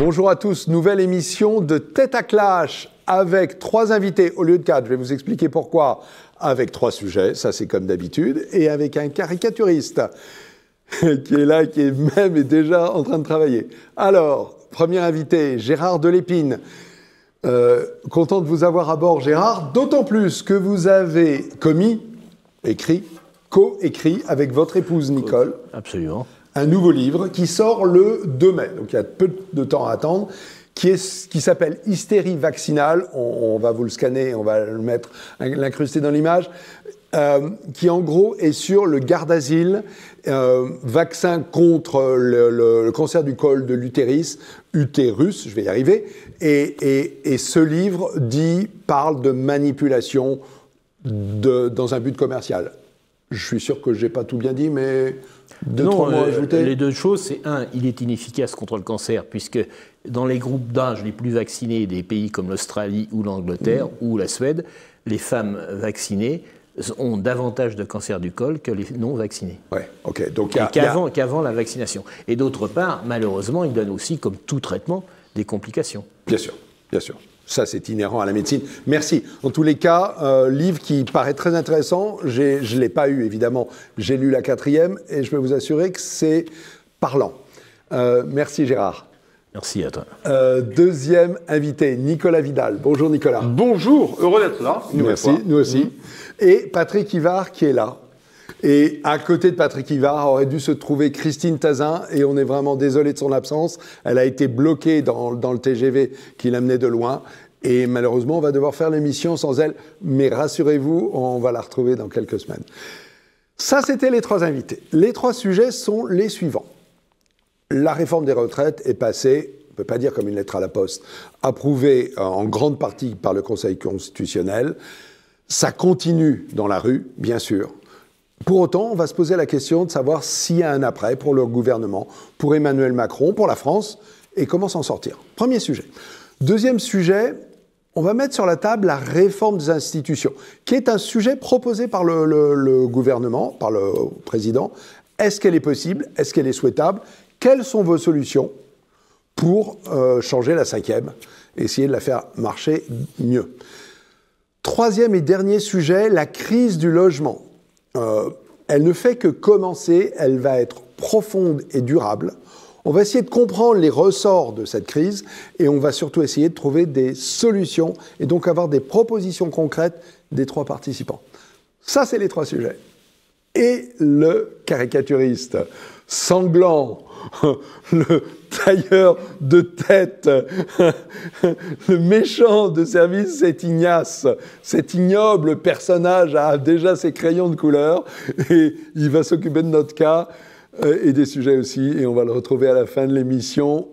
Bonjour à tous, nouvelle émission de Tête à Clash avec 3 invités au lieu de 4. Je vais vous expliquer pourquoi. Avec 3 sujets, ça c'est comme d'habitude, et avec un caricaturiste qui est là, qui est déjà en train de travailler. Alors, premier invité, Gérard Delépine. Content de vous avoir à bord, Gérard, d'autant plus que vous avez co-écrit avec votre épouse Nicole. Absolument. Un nouveau livre qui sort le 2 mai, donc il y a peu de temps à attendre, qui s'appelle Hystérie vaccinale. On va vous le scanner, on va l'incruster dans l'image, qui en gros est sur le Gardasil, vaccin contre le cancer du col de l'utérus, je vais y arriver, et ce livre parle de manipulation dans un but commercial. Je suis sûr que je n'ai pas tout bien dit, mais... trois mots ajoutés. Les 2 choses, c'est il est inefficace contre le cancer, puisque dans les groupes d'âge les plus vaccinés des pays comme l'Australie ou l'Angleterre ou la Suède, les femmes vaccinées ont davantage de cancer du col que les non vaccinés. Ouais, ok. Donc qu'avant la vaccination. Et d'autre part, malheureusement, il donne aussi, comme tout traitement, des complications. Bien sûr, bien sûr. Ça, c'est inhérent à la médecine. Merci. En tous les cas, livre qui paraît très intéressant. Je ne l'ai pas eu, évidemment. J'ai lu la 4e et je peux vous assurer que c'est parlant. Merci, Gérard. Merci à toi. Deuxième invité, Nicolas Vidal. Bonjour, Nicolas. Bonjour, heureux d'être là. Merci, nous aussi. Et Patrick Ivard qui est là. Et à côté de Patrick Ivard aurait dû se trouver Christine Tazin, et on est vraiment désolé de son absence. Elle a été bloquée dans le TGV qui l'amenait de loin, et malheureusement on va devoir faire l'émission sans elle, mais rassurez-vous, on va la retrouver dans quelques semaines. Ça, c'était les 3 invités. Les 3 sujets sont les suivants. La réforme des retraites est passée, on ne peut pas dire comme une lettre à la poste, approuvée en grande partie par le Conseil constitutionnel. Ça continue dans la rue, bien sûr. Pour autant, on va se poser la question de savoir s'il y a un après pour le gouvernement, pour Emmanuel Macron, pour la France, et comment s'en sortir. Premier sujet. Deuxième sujet, on va mettre sur la table la réforme des institutions, qui est un sujet proposé par le gouvernement, par le président. Est-ce qu'elle est possible? Est-ce qu'elle est souhaitable? Quelles sont vos solutions pour changer la 5e, essayer de la faire marcher mieux? Troisième et dernier sujet, la crise du logement. Elle ne fait que commencer, elle va être profonde et durable. On va essayer de comprendre les ressorts de cette crise et on va surtout essayer de trouver des solutions et donc avoir des propositions concrètes des 3 participants. Ça, c'est les 3 sujets. Et le caricaturiste sanglant, le tailleur de tête, le méchant de service, c'est Ignace. Cet ignoble personnage a déjà ses crayons de couleur et il va s'occuper de notre cas et des sujets aussi. Et on va le retrouver à la fin de l'émission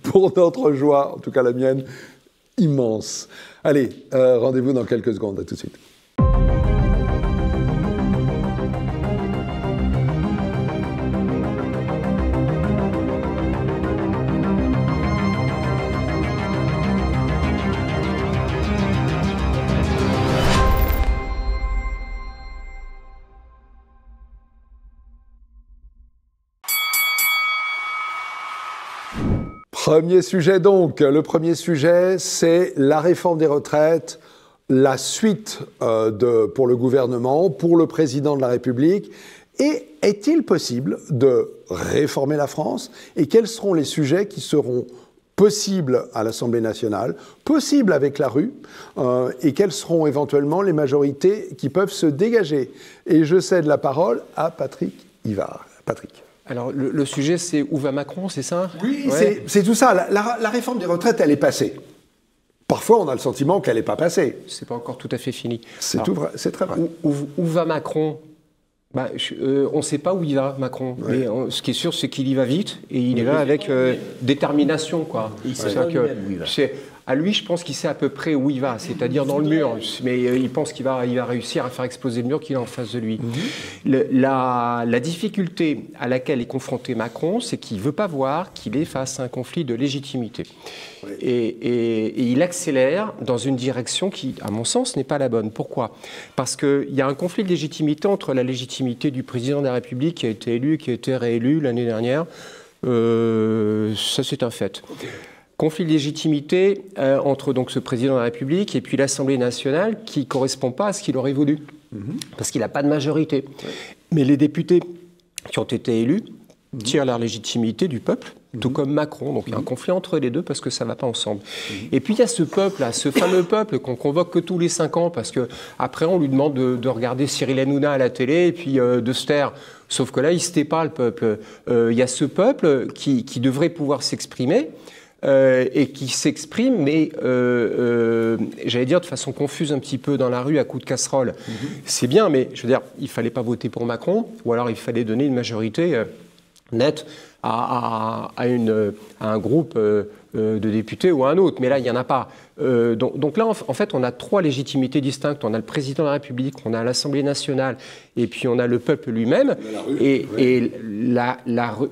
pour notre joie, en tout cas la mienne, immense. Allez, rendez-vous dans quelques secondes. À tout de suite. Premier sujet donc. Le premier sujet, c'est la réforme des retraites, la suite pour le gouvernement, pour le président de la République. Et est-il possible de réformer la France? Et quels seront les sujets qui seront possibles à l'Assemblée nationale, possibles avec la rue, et quelles seront éventuellement les majorités qui peuvent se dégager? Et je cède la parole à Patrick Ivard. Patrick. Alors, le sujet, c'est où va Macron, c'est ça? Oui, ouais. C'est tout ça. La réforme des retraites, elle est passée. Parfois, on a le sentiment qu'elle n'est pas passée. C'est pas encore tout à fait fini. C'est très vrai. Où va Macron? On ne sait pas où il va, Macron. Ouais. Mais ce qui est sûr, c'est qu'il y va vite et il y va avec détermination, quoi. Il sait pas lui-même où il va. À lui, je pense qu'il sait à peu près où il va, c'est-à-dire dans le mur. Mais il pense qu'il va réussir à faire exploser le mur qu'il a en face de lui. La difficulté à laquelle est confronté Macron, c'est qu'il ne veut pas voir qu'il est face à un conflit de légitimité. Oui. Et il accélère dans une direction qui, à mon sens, n'est pas la bonne. Pourquoi ? Parce qu'il y a un conflit de légitimité entre la légitimité du président de la République qui a été élu, qui a été réélu l'année dernière. Ça, c'est un fait. Okay. conflit de légitimité entre donc ce président de la République et puis l'Assemblée nationale qui ne correspond pas à ce qu'il aurait voulu, parce qu'il n'a pas de majorité. Mais les députés qui ont été élus tirent leur légitimité du peuple, tout comme Macron. Donc il y a un conflit entre les deux parce que ça ne va pas ensemble. Et puis il y a ce peuple-là, ce fameux peuple qu'on convoque que tous les 5 ans parce qu'après on lui demande de regarder Cyril Hanouna à la télé et puis de se taire. Sauf que là, il ne se tait pas, le peuple. Il y a ce peuple qui devrait pouvoir s'exprimer et qui s'exprime, mais j'allais dire de façon confuse un petit peu dans la rue à coups de casserole. C'est bien, mais je veux dire, il ne fallait pas voter pour Macron, ou alors il fallait donner une majorité nette à un groupe de députés ou à un autre. Mais là, il n'y en a pas. Donc là, en fait, on a 3 légitimités distinctes. On a le président de la République, on a l'Assemblée nationale, et puis on a le peuple lui-même.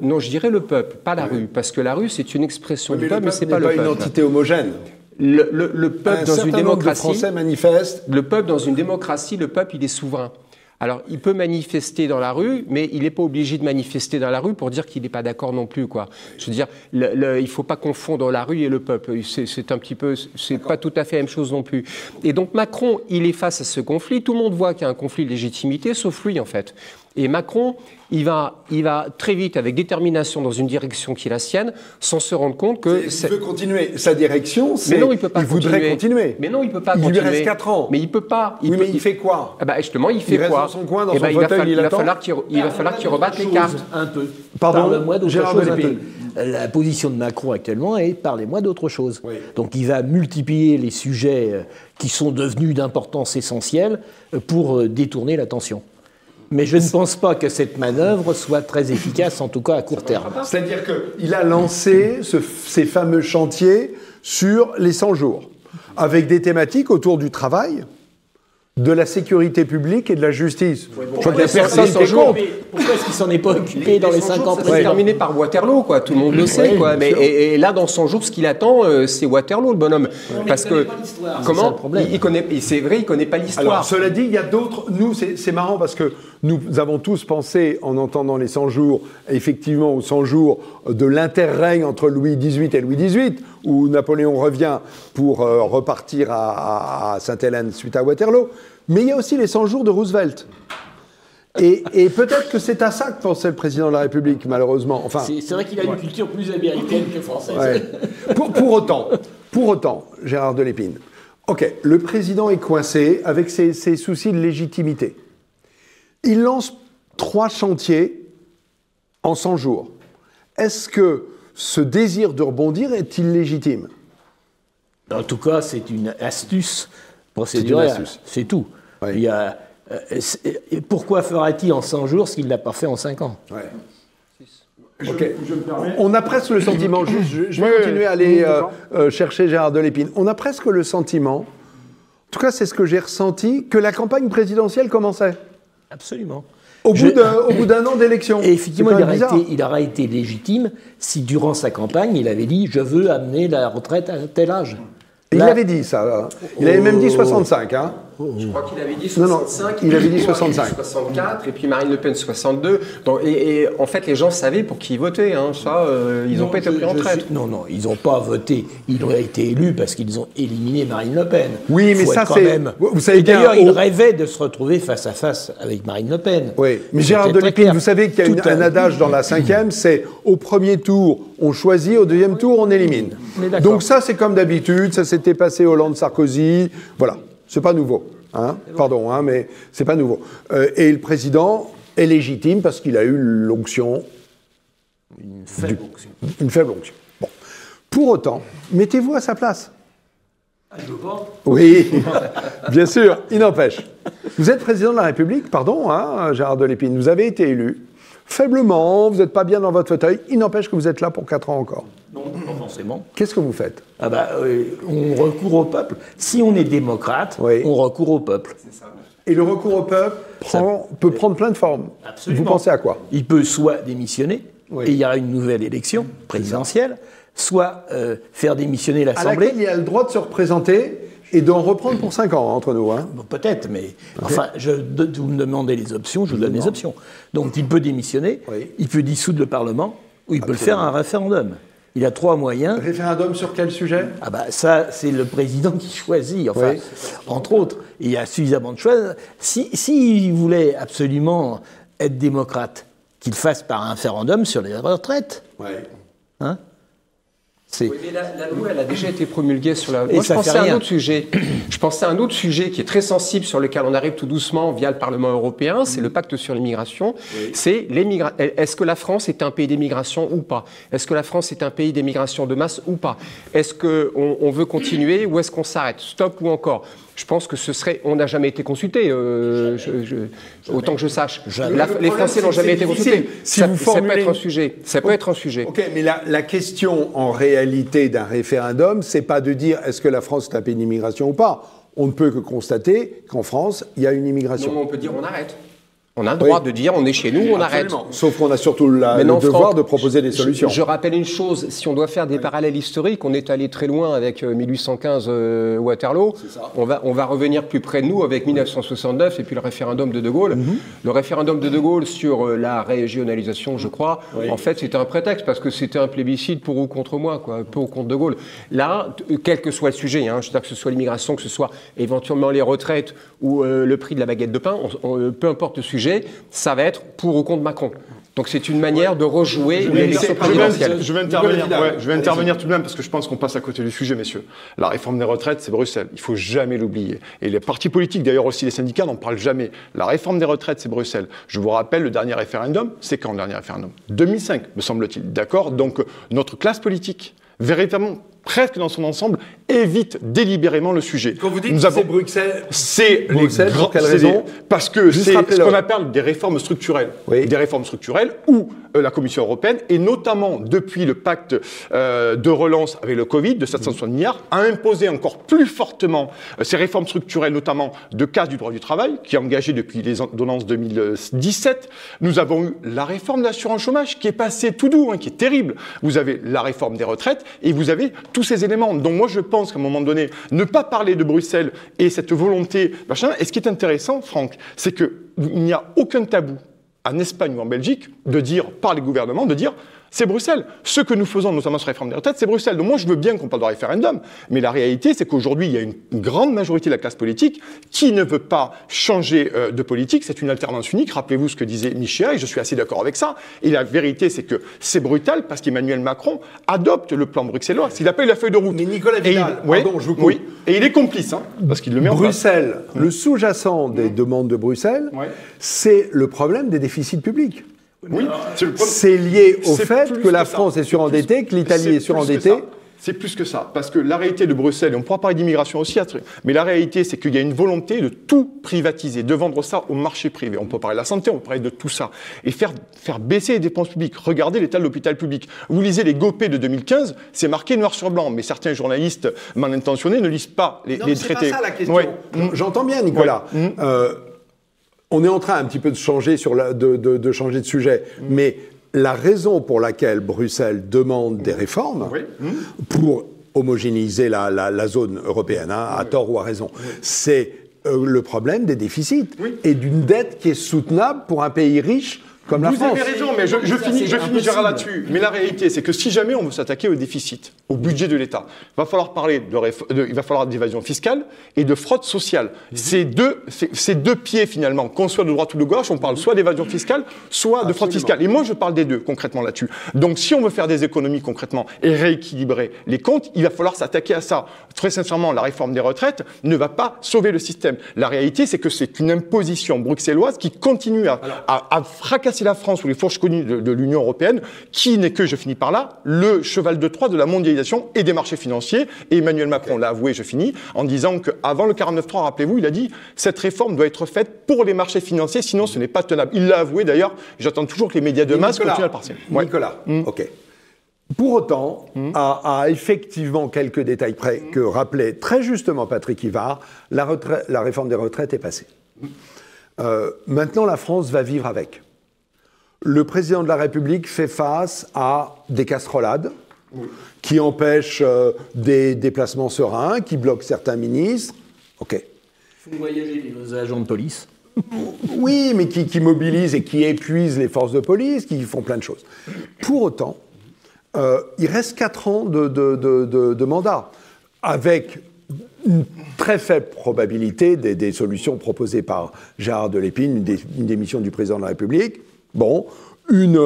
Non, je dirais le peuple, pas la rue, parce que la rue, c'est une expression du peuple, mais c'est pas le peuple. Une entité homogène. Le peuple dans une démocratie. Français manifestent. Le peuple dans une démocratie, le peuple, il est souverain. Alors, il peut manifester dans la rue, mais il n'est pas obligé de manifester dans la rue pour dire qu'il n'est pas d'accord non plus, quoi. Je veux dire, il ne faut pas confondre la rue et le peuple. C'est un petit peu, c'est pas tout à fait la même chose non plus. Et donc, Macron, il est face à ce conflit. Tout le monde voit qu'il y a un conflit de légitimité, sauf lui, en fait. Et Macron, il va très vite, avec détermination, dans une direction qui est la sienne, sans se rendre compte que... Il veut continuer sa direction, mais non, il peut pas voudrait continuer. Mais non, il peut pas continuer. Il lui reste 4 ans. Mais il peut pas. Mais il fait quoi? Justement, il fait quoi? Dans son coin, dans son fauteuil, il va falloir qu'il rebatte les cartes. Un peu. Pardon, Parle-moi d'autre Gérard chose. Delépine. La position de Macron actuellement est parlez-moi d'autre chose. Oui. Donc il va multiplier les sujets qui sont devenus d'importance essentielle pour détourner l'attention. Mais je ne pense pas que cette manœuvre soit très efficace, en tout cas à court terme. C'est-à-dire qu'il a lancé ces fameux chantiers sur les 100 jours, avec des thématiques autour du travail, de la sécurité publique et de la justice. Je crois qu'il n'y a personne qui est contre. Pourquoi est-ce qu'il s'en est pas occupé dans les 5 ans précédents? C'est terminé par Waterloo, quoi. Tout le monde le sait, quoi. Mais et là, dans 100 jours, ce qu'il attend, c'est Waterloo, le bonhomme. Parce que comment c'est vrai, il connaît pas l'histoire. Alors, cela dit, il y a d'autres. Nous, c'est marrant parce que nous avons tous pensé, en entendant les 100 jours, effectivement, aux 100 jours de l'interrègne entre Louis XVIII et Louis XVIII, où Napoléon revient pour repartir à Sainte-Hélène suite à Waterloo. Mais il y a aussi les 100 jours de Roosevelt. Et peut-être que c'est à ça que pensait le président de la République, malheureusement. Enfin, c'est vrai qu'il a une culture plus américaine que française. Ouais. Pour autant, Gérard Delépine, ok, le président est coincé avec ses soucis de légitimité. Il lance 3 chantiers en 100 jours. Est-ce que ce désir de rebondir est illégitime? En tout cas, c'est une astuce procédurale. C'est tout. Oui. Il y a, pourquoi fera-t-il en 100 jours ce qu'il n'a pas fait en 5 ans? Ouais. Okay. On a presque le sentiment, je vais continuer à aller chercher Gérard Delépine, on a presque le sentiment, en tout cas c'est ce que j'ai ressenti, que la campagne présidentielle commençait. Absolument. Au bout d'un an d'élection. Et effectivement, il aurait été légitime si durant sa campagne, il avait dit « je veux amener la retraite à tel âge ». Il avait dit ça. Il avait même dit 65. Hein. Je crois qu'il avait dit 65. Non, il avait dit 65. 64, et puis Marine Le Pen 62. Donc, et en fait, les gens savaient pour qui ils votaient. Hein. Ça, ils n'ont pas été pris en traître. Non, ils n'ont pas voté. Ils ont été élus parce qu'ils ont éliminé Marine Le Pen. Oui, mais ça, c'est... Vous savez d'ailleurs, ils rêvaient de se retrouver face à face avec Marine Le Pen. Oui, mais Gérard Delépine, vous savez qu'il y a un adage dans la 5e, c'est au premier tour, on choisit, au deuxième tour, on élimine. Donc ça, c'est comme d'habitude, ça s'était passé Hollande-Sarkozy, voilà, c'est pas nouveau. Hein, pardon, hein, mais c'est pas nouveau. Et le président est légitime parce qu'il a eu l'onction. Une faible onction. Une faible onction. Bon. Pour autant, mettez-vous à sa place. Je veux pas. Oui, bien sûr, il n'empêche. Vous êtes président de la République, pardon, hein, Gérard Delépine, vous avez été élu. Faiblement, vous n'êtes pas bien dans votre fauteuil, il n'empêche que vous êtes là pour 4 ans encore. Non, pas forcément. Qu'est-ce que vous faites? On recourt au peuple. Si on est démocrate, on recourt au peuple. C'est ça. Et le recours au peuple peut prendre plein de formes. Absolument. Vous pensez à quoi? Il peut soit démissionner, et il y aura une nouvelle élection présidentielle, soit faire démissionner l'Assemblée. À laquelle il a le droit de se représenter et d'en reprendre pour 5 ans, entre nous. Hein. Bon, peut-être, mais enfin, vous me demandez les options, je vous donne les options. Donc il peut démissionner, il peut dissoudre le Parlement, ou il peut le faire à un référendum. Il a 3 moyens. Référendum sur quel sujet? Ah bah ça, c'est le président qui choisit, enfin, entre autres. Il y a suffisamment de choix. S'il voulait absolument être démocrate, qu'il fasse par un référendum sur les retraites. Ouais. Hein? Oui, mais la loi, elle a déjà été promulguée sur la... Et Moi, ça je pensais fait à un rien. autre sujet. Je pensais à un autre sujet qui est très sensible, sur lequel on arrive tout doucement via le Parlement européen, c'est le pacte sur l'immigration. C'est est-ce que la France est un pays d'immigration ou pas? Est-ce que la France est un pays d'immigration de masse ou pas? Est-ce qu'on veut continuer ou est-ce qu'on s'arrête? Stop ou encore? Je pense que ce serait... On n'a jamais été consulté, autant que je sache. Les Français n'ont jamais été consultés. Ça peut être un sujet. Ça peut être un sujet. Ok, mais la question en réalité d'un référendum, c'est pas de dire est-ce que la France est un pays d'immigration ou pas. On ne peut que constater qu'en France, il y a une immigration. Non, on peut dire on arrête. On a le droit de dire on est chez nous, on arrête. Sauf qu'on a surtout le devoir Franck, de proposer des solutions. Je rappelle une chose, si on doit faire des parallèles historiques, on est allé très loin avec 1815 Waterloo. On va revenir plus près de nous avec 1969 et puis le référendum de De Gaulle. Le référendum de De Gaulle sur la régionalisation, je crois, en fait c'était un prétexte parce que c'était un plébiscite pour ou contre moi, quoi, pour ou contre De Gaulle. Là, quel que soit le sujet, hein, je veux dire que ce soit l'immigration, que ce soit éventuellement les retraites ou le prix de la baguette de pain, peu importe le sujet, ça va être pour ou contre Macron. Donc c'est une manière de rejouer l'élection présidentielle. Je vais intervenir tout de même parce que je pense qu'on passe à côté du sujet, messieurs. La réforme des retraites, c'est Bruxelles. Il faut jamais l'oublier. Et les partis politiques, d'ailleurs aussi les syndicats, n'en parlent jamais. La réforme des retraites, c'est Bruxelles. Je vous rappelle, le dernier référendum, c'est quand le dernier référendum? 2005, me semble-t-il. D'accord? Donc notre classe politique, véritablement, presque dans son ensemble, évite délibérément le sujet. Quand vous dites que c'est Bruxelles, c'est Bruxelles, pour quelle raison? Parce que c'est ce qu'on appelle des réformes structurelles. Oui. Des réformes structurelles où la Commission européenne, et notamment depuis le pacte de relance avec le Covid de 760 milliards, a imposé encore plus fortement ces réformes structurelles, notamment de casse du droit du travail, qui est engagée depuis les ordonnances 2017. Nous avons eu la réforme de l'assurance chômage, qui est passée tout doux, hein, qui est terrible. Vous avez la réforme des retraites, et vous avez tous ces éléments. Donc moi, je pense qu'à un moment donné, ne pas parler de Bruxelles et cette volonté, machin, et ce qui est intéressant, Franck, c'est qu'il n'y a aucun tabou en Espagne ou en Belgique de dire, par les gouvernements, de dire c'est Bruxelles. Ce que nous faisons, notamment sur la réforme des retraites, c'est Bruxelles. Donc moi, je veux bien qu'on parle de référendum, mais la réalité, c'est qu'aujourd'hui, il y a une grande majorité de la classe politique qui ne veut pas changer de politique. C'est une alternance unique. Rappelez-vous ce que disait Michéa, et je suis assez d'accord avec ça. Et la vérité, c'est que c'est brutal parce qu'Emmanuel Macron adopte le plan bruxellois. S'il appelle la feuille de route. Mais Nicolas Vidal, pardon, je vous coupe. Oui, et il est complice, hein, parce qu'il le met en place. Bruxelles, le sous-jacent des demandes de Bruxelles, c'est le problème des déficits publics. Oui, c'est lié au fait que la France est surendettée, que l'Italie est surendettée. C'est plus que ça, parce que la réalité de Bruxelles, et on pourra parler d'immigration aussi, mais la réalité, c'est qu'il y a une volonté de tout privatiser, de vendre ça au marché privé. On peut parler de la santé, on peut parler de tout ça, et faire baisser les dépenses publiques. Regardez l'état de l'hôpital public. Vous lisez les GOPÉ de 2015, c'est marqué noir sur blanc, mais certains journalistes mal intentionnés ne lisent pas les traités. C'est pas ça la question. J'entends bien, Nicolas. On est en train un petit peu de changer, de changer de sujet, mais la raison pour laquelle Bruxelles demande des réformes, pour homogénéiser la zone européenne, hein, à tort ou à raison, c'est le problème des déficits et d'une dette qui est soutenable pour un pays riche comme la France. Vous avez raison, mais je finis Gérard là-dessus. Mais la réalité, c'est que si jamais on veut s'attaquer au déficit, au budget de l'État, il va falloir parler il va falloir d'évasion fiscale et de fraude sociale. Ces deux pieds, finalement, qu'on soit de droite ou de gauche, on parle soit d'évasion fiscale, soit de fraude fiscale. Et moi, je parle des deux, concrètement, là-dessus. Donc, si on veut faire des économies, concrètement, et rééquilibrer les comptes, il va falloir s'attaquer à ça. Très sincèrement, la réforme des retraites ne va pas sauver le système. La réalité, c'est que c'est une imposition bruxelloise qui continue à fracasser la France ou les fourches connues de l'Union européenne, qui n'est que, je finis par là, le cheval de Troie de la mondialisation et des marchés financiers. Et Emmanuel Macron l'a avoué, je finis, en disant qu'avant le 49.3, rappelez-vous, il a dit « cette réforme doit être faite pour les marchés financiers, sinon ce n'est pas tenable ». Il l'a avoué d'ailleurs, j'attends toujours que les médias de masse continuent à le partir. Nicolas, ok. Pour autant, à effectivement quelques détails près que rappelait très justement Patrick Ivard, la réforme des retraites est passée. Maintenant, la France va vivre avec. Le président de la République fait face à des casserolades qui empêchent des déplacements sereins, qui bloquent certains ministres. OK. Il faut voyager les agents de police. Oui, mais qui mobilisent et qui épuisent les forces de police, qui font plein de choses. Pour autant, il reste 4 ans de mandat, avec une très faible probabilité des solutions proposées par Gérard de Lépine, une démission du président de la République. Bon, une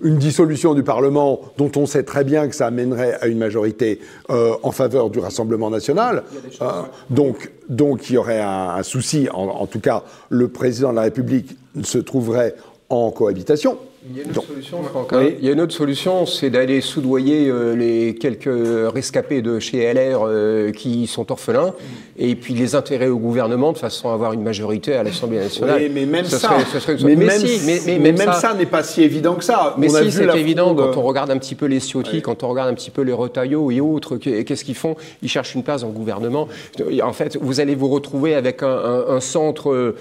dissolution du Parlement dont on sait très bien que ça amènerait à une majorité en faveur du Rassemblement national. Donc il y aurait un souci. En tout cas, le président de la République se trouverait en cohabitation. Il y a une autre solution, Franck, hein. Il y a une autre solution, c'est d'aller soudoyer les quelques rescapés de chez LR qui sont orphelins et puis les intégrer au gouvernement de façon à avoir une majorité à l'Assemblée nationale. Oui, mais même ça, ça n'est pas si évident que ça. Mais si, c'est évident quand on regarde un petit peu les Ciotti, quand on regarde un petit peu les Retailleau et autres, qu'est-ce qu'ils font? Ils cherchent une place dans le gouvernement. En fait, vous allez vous retrouver avec un centre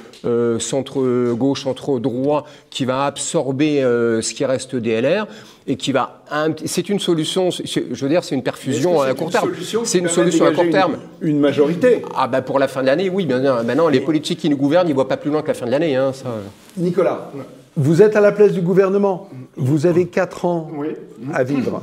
gauche, centre droit qui va absorber ce qui reste des LR et qui va... C'est une solution, je veux dire, c'est une perfusion à court terme. C'est une solution à court terme. Une majorité. Ah ben pour la fin de l'année, oui. Maintenant, les politiques qui nous gouvernent, ils ne voient pas plus loin que la fin de l'année. Hein, ça. Nicolas, vous êtes à la place du gouvernement. Vous avez 4 ans à vivre.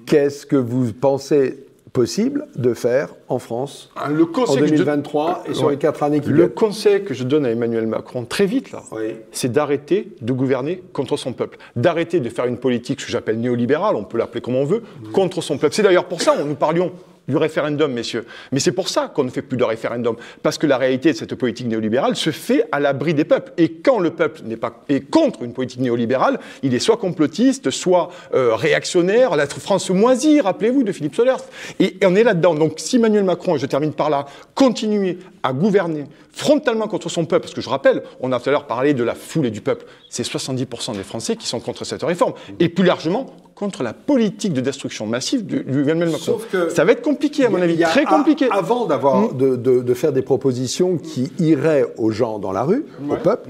Qu'est-ce que vous pensez possible de faire en France en 2023 et sur les 4 années qui viennent? Le conseil que je donne à Emmanuel Macron très vite, là, c'est d'arrêter de gouverner contre son peuple. D'arrêter de faire une politique, ce que j'appelle néolibérale, on peut l'appeler comme on veut, contre son peuple. C'est d'ailleurs pour ça que nous parlions du référendum, messieurs. Mais c'est pour ça qu'on ne fait plus de référendum. Parce que la réalité de cette politique néolibérale se fait à l'abri des peuples. Et quand le peuple est contre une politique néolibérale, il est soit complotiste, soit réactionnaire. La France moisie, rappelez-vous, de Philippe Solers. Et on est là-dedans. Donc si Emmanuel Macron, et je termine par là, continue à gouverner frontalement contre son peuple, parce que je rappelle, on a tout à l'heure parlé de la foule et du peuple, c'est 70% des Français qui sont contre cette réforme. Et plus largement, contre la politique de destruction massive du Emmanuel Macron. Sauf que ça va être compliqué, à mon avis, très compliqué. Avant de faire des propositions qui iraient aux gens dans la rue, au peuple,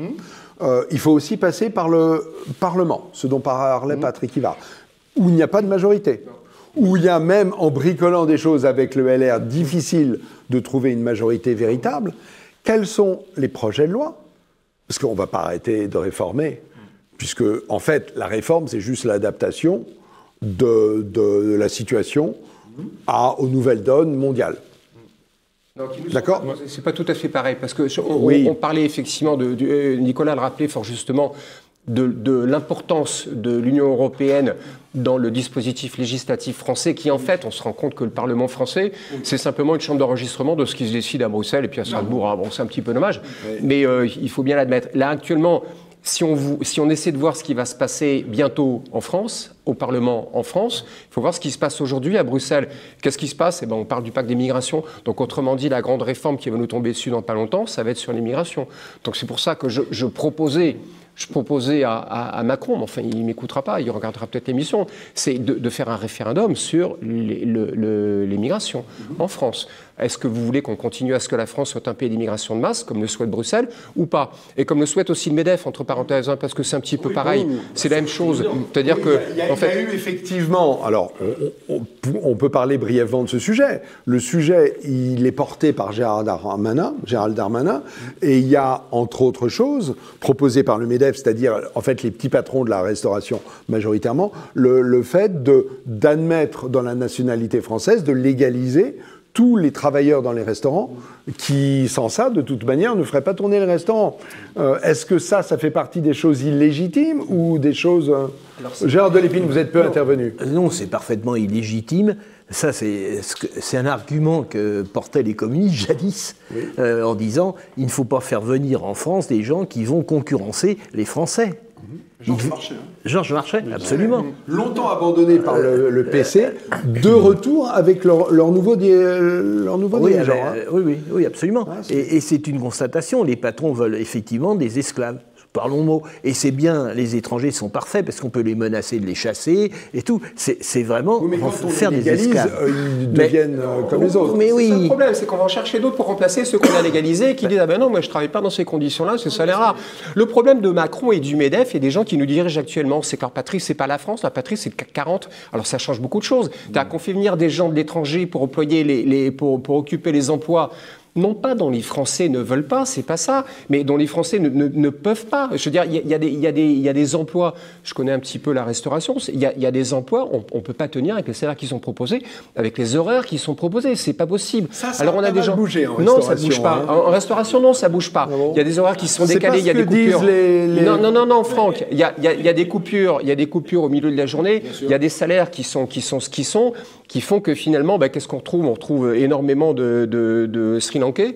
il faut aussi passer par le Parlement, ce dont parlait Patrick Ivard, où il n'y a pas de majorité. Où il y a même, en bricolant des choses avec le LR, difficile de trouver une majorité véritable. Quels sont les projets de loi? Parce qu'on ne va pas arrêter de réformer, puisque, en fait, la réforme, c'est juste l'adaptation de la situation aux nouvelles donnes mondiales. D'accord? C'est pas tout à fait pareil, parce que on parlait effectivement Nicolas le rappelait fort justement, de l'importance de l'Union européenne dans le dispositif législatif français, qui en fait, on se rend compte que le Parlement français, c'est simplement une chambre d'enregistrement de ce qui se décide à Bruxelles et puis à Strasbourg. Bon, c'est un petit peu dommage, mais il faut bien l'admettre. Là, actuellement, si on essaie de voir ce qui va se passer bientôt en France, au Parlement en France, il faut voir ce qui se passe aujourd'hui à Bruxelles. Qu'est-ce qui se passe? On parle du pacte des migrations. Donc, autrement dit, la grande réforme qui va nous tomber dessus dans pas longtemps, ça va être sur l'immigration. Donc, c'est pour ça que je proposais à Macron, mais enfin, il ne m'écoutera pas, il regardera peut-être l'émission, c'est de faire un référendum sur les migrations en France. Est-ce que vous voulez qu'on continue à ce que la France soit un pays d'immigration de masse, comme le souhaite Bruxelles, ou pas? Et comme le souhaite aussi le MEDEF, entre parenthèses, parce que c'est un petit peu pareil, c'est la même chose. C'est-à-dire que... Il y a eu effectivement... Alors, on peut parler brièvement de ce sujet. Le sujet, il est porté par Gérald Darmanin, et il y a, entre autres choses, proposé par le MEDEF, c'est-à-dire, en fait, les petits patrons de la restauration majoritairement, le fait d'admettre dans la nationalité française, de légaliser tous les travailleurs dans les restaurants qui, sans ça, de toute manière, ne feraient pas tourner les restaurants. Est-ce que ça fait partie des choses illégitimes ou des choses... Gérard de Lépine, vous êtes peu intervenu. Non, c'est parfaitement illégitime. Ça, c'est un argument que portaient les communistes jadis, en disant « il ne faut pas faire venir en France des gens qui vont concurrencer les Français ». Georges Marchais, absolument. Longtemps abandonné par le PC, de retour avec leur nouveau dirigeant. Oui, absolument. Et c'est une constatation. Les patrons veulent effectivement des esclaves. Parlons mots. Et c'est bien, les étrangers sont parfaits parce qu'on peut les menacer de les chasser et tout. C'est vraiment faire des esclaves. Ils deviennent comme les autres. Mais oui. C'est le problème, c'est qu'on va en chercher d'autres pour remplacer ceux qu'on a légalisés et qui disent « Ah ben non, moi je ne travaille pas dans ces conditions-là, ce salaire-là ». Le problème de Macron et du MEDEF et des gens qui nous dirigent actuellement, c'est que leur patrie, c'est pas la France, la patrie, c'est le CAC 40. Alors ça change beaucoup de choses. Qu'on fait venir des gens de l'étranger pour occuper les emplois non pas dont les Français ne veulent pas, c'est pas ça, mais dont les Français ne peuvent pas. Je veux dire, il y a des emplois, je connais un petit peu la restauration, il y a des emplois, on peut pas tenir avec les salaires qui sont proposés, avec les horaires qui sont proposés, c'est pas possible. Alors on a des gens bougé en non, ça bouge pas. En restauration, non, ça bouge pas. Il y a des horaires qui sont décalés, il y a des coupures. Non, Franck, il y a des coupures, au milieu de la journée, il y a des salaires qui sont ce qu'ils sont, qui font que finalement, qu'est-ce qu'on retrouve? On retrouve énormément de Sri Lankais,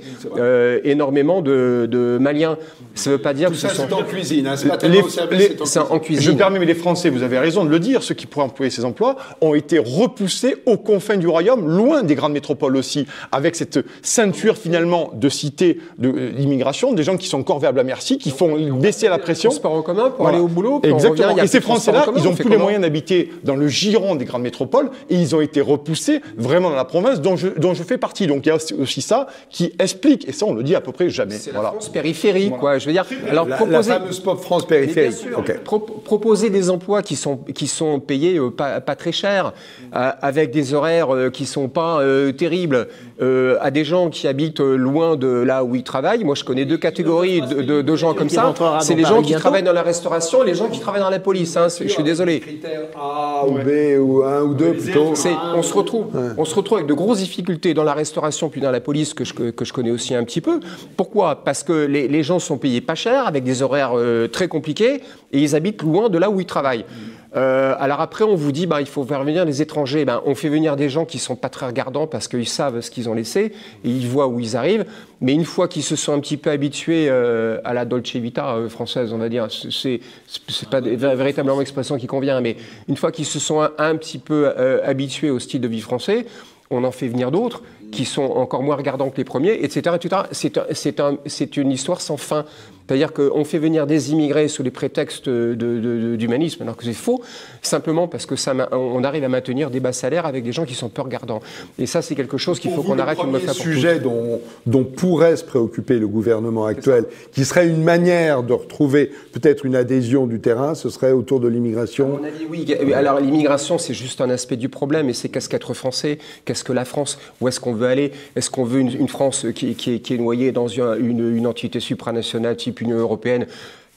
énormément de Maliens. Ça ne veut pas dire tout que ça, ce sont... c'est en cuisine, hein, c'est pas tellement au service, c'est en cuisine. Je me permets, mais les Français, vous avez raison de le dire, ceux qui pourraient employer ces emplois ont été repoussés aux confins du royaume, loin des grandes métropoles aussi, avec cette ceinture finalement de cités d'immigration, des gens qui sont corvéables à merci, qui font baisser la pression. Transport en commun pour aller au boulot. Exactement. Et ces Français-là, ils n'ont plus les moyens d'habiter dans le giron des grandes métropoles et ils ont été repoussés vraiment dans la province dont je fais partie. Donc il y a aussi ça qui explique, et ça on le dit à peu près jamais. C'est la France périphérique, quoi. Je veux dire, alors la fameuse France périphérique. Okay. Proposer des emplois qui sont payés pas très cher, avec des horaires qui sont pas terribles, à des gens qui habitent loin de là où ils travaillent. Moi, je connais deux catégories de gens comme ça. C'est les gens qui travaillent dans la restauration et les gens qui travaillent dans la police. Hein. Je suis désolé. Critères A ou B ou 1 ou 2 plutôt. On se retrouve avec de grosses difficultés dans la restauration puis dans la police que je connais aussi un petit peu. Pourquoi? Parce que les gens sont payés pas cher avec des horaires très compliqués et ils habitent loin de là où ils travaillent. Alors après, on vous dit, il faut faire venir les étrangers. On fait venir des gens qui sont pas très regardants parce qu'ils savent ce qu'ils ont laissé et ils voient où ils arrivent. Mais une fois qu'ils se sont un petit peu habitués à la Dolce Vita française, on va dire, c'est pas véritablement l'expression qui convient, mais une fois qu'ils se sont un petit peu habitués au style de vie français, on en fait venir d'autres qui sont encore moins regardants que les premiers, etc. C'est une histoire sans fin. C'est-à-dire qu'on fait venir des immigrés sous les prétextes d'humanisme, alors que c'est faux, simplement parce que on arrive à maintenir des bas salaires avec des gens qui sont peu regardants. Et ça, c'est quelque chose qu'il faut qu'on arrête une fois pour toutes. Le sujet dont pourrait se préoccuper le gouvernement actuel, qui serait une manière de retrouver peut-être une adhésion du terrain, ce serait autour de l'immigration. À mon avis, oui. Alors l'immigration, c'est juste un aspect du problème, et c'est qu'est-ce qu'être français, qu'est-ce que la France, où est-ce qu'on veut aller, est-ce qu'on veut une France qui est noyée dans une entité supranationale type Union européenne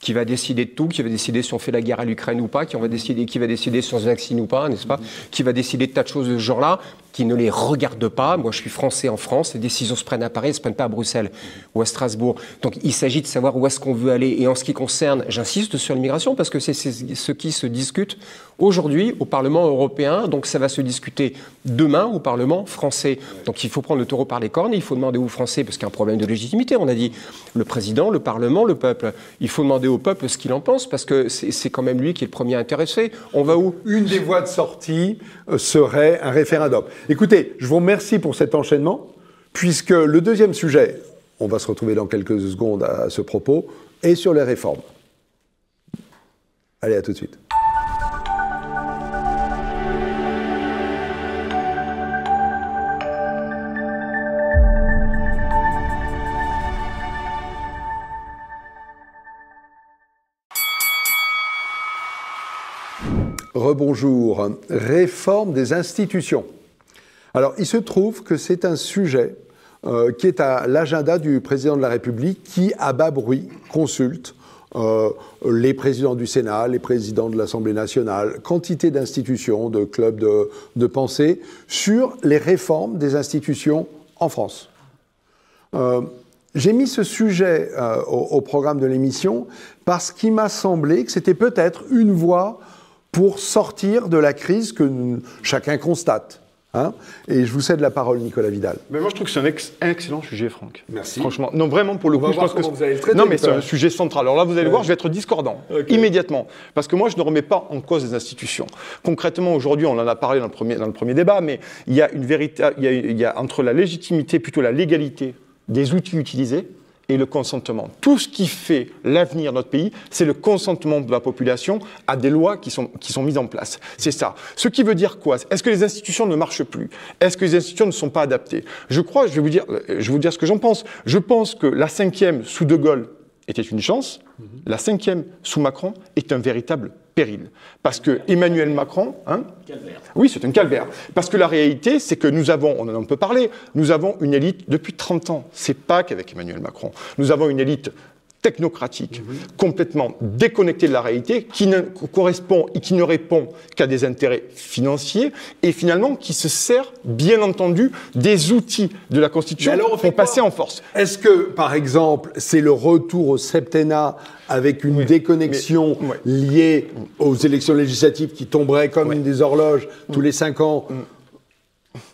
qui va décider de tout, qui va décider si on fait la guerre à l'Ukraine ou pas, qui va décider si on se vaccine ou pas, n'est-ce pas? Qui va décider de tas de choses de ce genre-là, qui ne les regarde pas. Moi, je suis français en France, les décisions se prennent à Paris, elles ne se prennent pas à Bruxelles ou à Strasbourg. Donc, il s'agit de savoir où est-ce qu'on veut aller. Et en ce qui concerne, j'insiste sur l'immigration, parce que c'est ce qui se discute aujourd'hui au Parlement européen. Donc, ça va se discuter demain au Parlement français. Donc, il faut prendre le taureau par les cornes, il faut demander aux Français, parce qu'il y a un problème de légitimité, on a dit, le président, le Parlement, le peuple. Il faut demander au peuple ce qu'il en pense, parce que c'est quand même lui qui est le premier intéressé. On va où? Une des voies de sortie serait un référendum. Écoutez, je vous remercie pour cet enchaînement, puisque le deuxième sujet, on va se retrouver dans quelques secondes à ce propos, est sur les réformes. Allez, à tout de suite. Rebonjour. Réforme des institutions. Alors, il se trouve que c'est un sujet qui est à l'agenda du président de la République qui, à bas bruit, consulte les présidents du Sénat, les présidents de l'Assemblée nationale, quantité d'institutions, de clubs de pensée, sur les réformes des institutions en France. J'ai mis ce sujet au programme de l'émission parce qu'il m'a semblé que c'était peut-être une voie pour sortir de la crise que chacun constate. Hein, et je vous cède la parole, Nicolas Vidal. Mais moi, je trouve que c'est un excellent sujet, Franck. Merci. Franchement, non, vraiment, pour le coup, je pense que vous allez le traiter, non, mais c'est un sujet central. Alors là, vous allez voir, je vais être discordant immédiatement, parce que moi, je ne remets pas en cause les institutions. Concrètement, aujourd'hui, on en a parlé dans le premier débat, mais il y a une vérité, il y a entre la légitimité, plutôt la légalité des outils utilisés, et le consentement. Tout ce qui fait l'avenir de notre pays, c'est le consentement de la population à des lois qui sont mises en place. C'est ça. Ce qui veut dire quoi? Est-ce que les institutions ne marchent plus? Est-ce que les institutions ne sont pas adaptées? Je vais vous dire ce que j'en pense. Je pense que la 5e sous De Gaulle était une chance. La 5e sous Macron est un véritable péril. Parce que Emmanuel Macron... Hein, oui, c'est un calvaire. Parce que la réalité, c'est que nous avons, on en peut parler, nous avons une élite depuis 30 ans. C'est pas qu'avec Emmanuel Macron. Nous avons une élite technocratique, complètement déconnectée de la réalité, qui ne correspond et qui ne répond qu'à des intérêts financiers, et finalement qui se sert, bien entendu, des outils de la Constitution pour passer en force. Est-ce que, par exemple, c'est le retour au septennat avec une déconnexion liée aux élections législatives qui tomberaient comme une des horloges tous les 5 ans?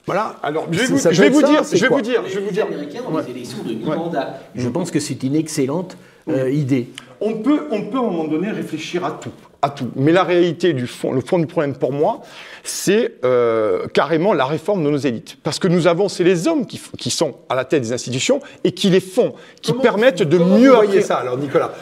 Voilà. Alors, je vais vous dire. Les Américains ont des élections de mi-mandat. Je pense que c'est une excellente idée. On peut à un moment donné réfléchir à tout. Mais la réalité du fond, le fond du problème pour moi, c'est carrément la réforme de nos élites. Parce que nous avons, c'est les hommes qui sont à la tête des institutions et qui les font, qui permettent de mieux... Vous voyez ça alors, Nicolas?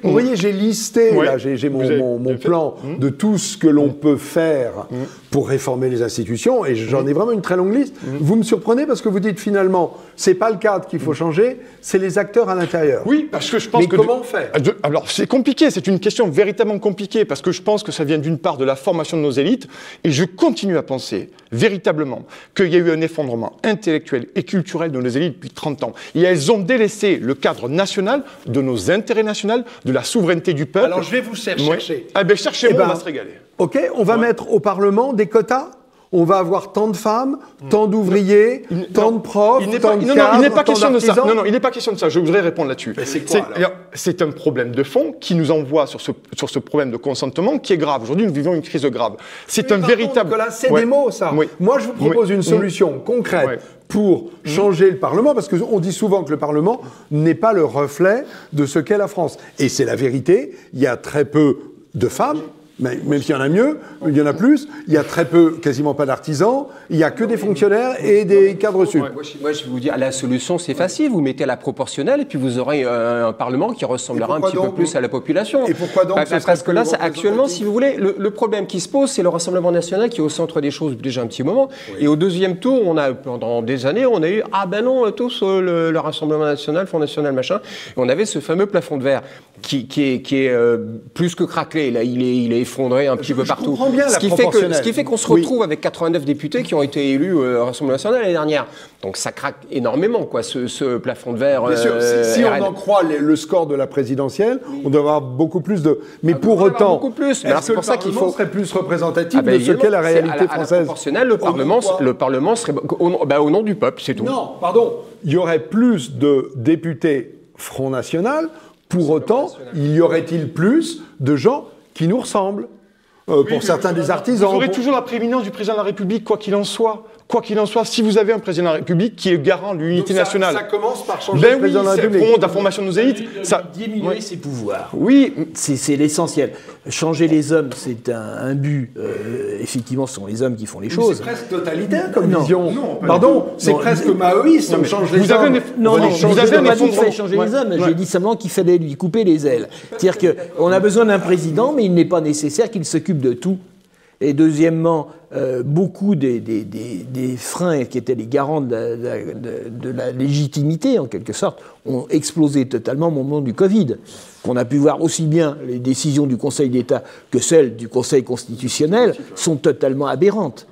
Vous voyez, j'ai listé, là, j'ai mon plan de tout ce que l'on peut faire pour réformer les institutions, et j'en ai vraiment une très longue liste. Vous me surprenez parce que vous dites finalement, c'est pas le cadre qu'il faut changer, c'est les acteurs à l'intérieur. Oui, parce que je pense que... Mais comment on fait? Alors, c'est compliqué, c'est une question véritablement compliquée, parce que je pense que ça vient d'une part de la formation de nos élites, et je continue à penser véritablement qu'il y a eu un effondrement intellectuel et culturel de nos élites depuis 30 ans. Et elles ont délaissé le cadre national, de nos intérêts nationaux, de la souveraineté du peuple. Alors je vais vous chercher. Ah ben cherchez-moi, on va se régaler. Ok, on va mettre au Parlement des quotas. On va avoir tant de femmes, tant d'ouvriers, tant de profs, tant de cadres, il n'est pas question de ça. d'artisans. Non, il n'est pas question de ça. Je voudrais répondre là-dessus. Mais c'est quoi, alors ? C'est un problème de fond qui nous envoie sur ce problème de consentement qui est grave. Aujourd'hui, nous vivons une crise grave. C'est un véritable... Nicolas, c'est des mots, ça. Oui. Moi, je vous propose une solution concrète pour changer le Parlement, parce qu'on dit souvent que le Parlement n'est pas le reflet de ce qu'est la France. Et c'est la vérité. Il y a très peu de femmes. Mais même s'il y en a mieux, il y en a plus, il y a très peu, quasiment pas d'artisans, il n'y a que des fonctionnaires et des cadres sup. Moi, je vais vous dire, la solution, c'est facile. Vous mettez la proportionnelle et puis vous aurez un Parlement qui ressemblera un petit peu plus à la population. Et pourquoi donc parce que là, actuellement, si vous voulez, le problème qui se pose, c'est le Rassemblement national qui est au centre des choses déjà un petit moment. Oui. Et au deuxième tour, pendant des années, on a eu, ah ben non, tous le Rassemblement national, Front national, machin. Et on avait ce fameux plafond de verre qui est plus que craquelé. Là, il est effondré un petit peu partout. Ce qui fait qu'on se retrouve avec 89 députés qui ont été élus au Rassemblement national l'année dernière. Donc ça craque énormément, quoi, ce plafond de verre. Bien sûr, si on en croit le score de la présidentielle, on doit avoir beaucoup plus de... Mais pour autant, est-ce que le Parlement serait plus représentatif de ce qu'est la réalité française? À la proportionnelle, le Parlement serait au nom du peuple, c'est tout. Non, pardon. Il y aurait plus de députés Front National. Pour autant, y aurait-il plus de gens qui nous ressemblent pour certains des artisans. Vous aurez toujours la prééminence du président de la République, quoi qu'il en soit. Quoi qu'il en soit, si vous avez un président de la République qui est garant de l'unité nationale... Ça commence par changer le président de la République. C'est la formation de nos élites. Ça diminuer ses pouvoirs. Oui. C'est l'essentiel. Changer les hommes, c'est un but. Effectivement, ce sont les hommes qui font les choses. C'est presque totalitaire comme vision. Non, pardon, c'est presque maoïste. On change les hommes. Non, vous avez pas dit qu'il fallait changer les hommes. J'ai dit simplement qu'il fallait lui couper les ailes. C'est-à-dire qu'on a besoin d'un président, mais il n'est pas nécessaire qu'il s'occupe de tout. Et deuxièmement, beaucoup des freins qui étaient les garants de la légitimité, en quelque sorte, ont explosé totalement au moment du Covid. Qu'on a pu voir aussi bien les décisions du Conseil d'État que celles du Conseil constitutionnel sont totalement aberrantes.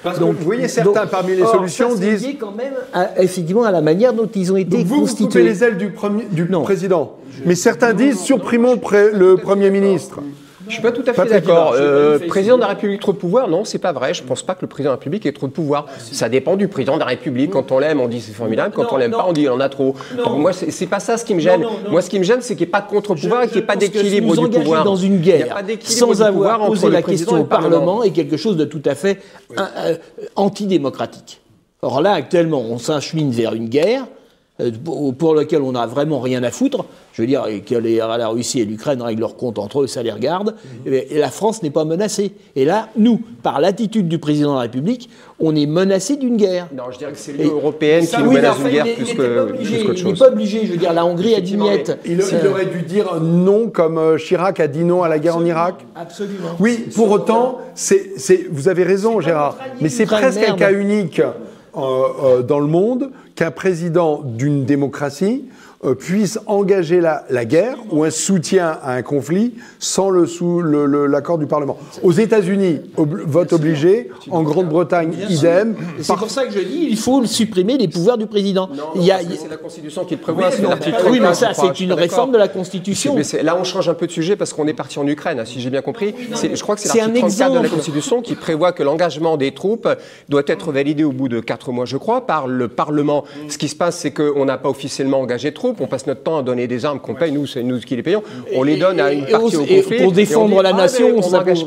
Parce donc, vous voyez, certains parmi les solutions disent... C'est quand même effectivement à la manière dont ils ont été constitués. Vous coupez les ailes du président. Mais certains disent supprimons le Premier ministre. Je suis pas tout à fait d'accord. Président de la République, trop de pouvoir? Non, c'est pas vrai. Je pense pas que le président de la République ait trop de pouvoir. Ça dépend du président de la République. Quand on l'aime, on dit c'est formidable. Quand on l'aime pas, on dit il en a trop. Donc moi, c'est pas ça ce qui me gêne. Moi, ce qui me gêne, c'est qu'il n'y ait pas de contre-pouvoir et qu'il n'y ait pas d'équilibre du pouvoir. Dans une guerre, sans avoir posé la question au Parlement, est quelque chose de tout à fait antidémocratique. Or là, actuellement, on s'achemine vers une guerre pour laquelle on n'a vraiment rien à foutre. Je veux dire, que la Russie et l'Ukraine règlent leurs comptes entre eux, ça les regarde. Et la France n'est pas menacée. Et là, nous, par l'attitude du président de la République, on est menacé d'une guerre. Non, je dirais que c'est l'Union européenne qui nous menace d'une guerre plus qu'autre chose. Il n'est pas obligé. Je veux dire, la Hongrie a dit niet. Il aurait dû dire non, comme Chirac a dit non à la guerre en Irak. Absolument. Oui, pour autant, vous avez raison, Gérard, mais c'est presque un cas unique dans le monde qu'un président d'une démocratie puisse engager la guerre ou un soutien à un conflit sans l'accord du Parlement. Aux États-Unis, vote obligé. En Grande-Bretagne, idem. C'est pour ça que je dis il faut supprimer les pouvoirs du président. C'est la Constitution qui le prévoit. Oui, mais ça, c'est une réforme de la Constitution. Mais là, on change un peu de sujet parce qu'on est parti en Ukraine, si j'ai bien compris. Je crois que c'est l'article 34 de la Constitution qui prévoit que l'engagement des troupes doit être validé au bout de 4 mois, je crois, par le Parlement. Ce qui se passe, c'est qu'on n'a pas officiellement engagé de troupes. On passe notre temps à donner des armes qu'on paye, nous, c'est nous qui les payons. On les donne à une partie au conflit. Pour défendre la nation, on n'engage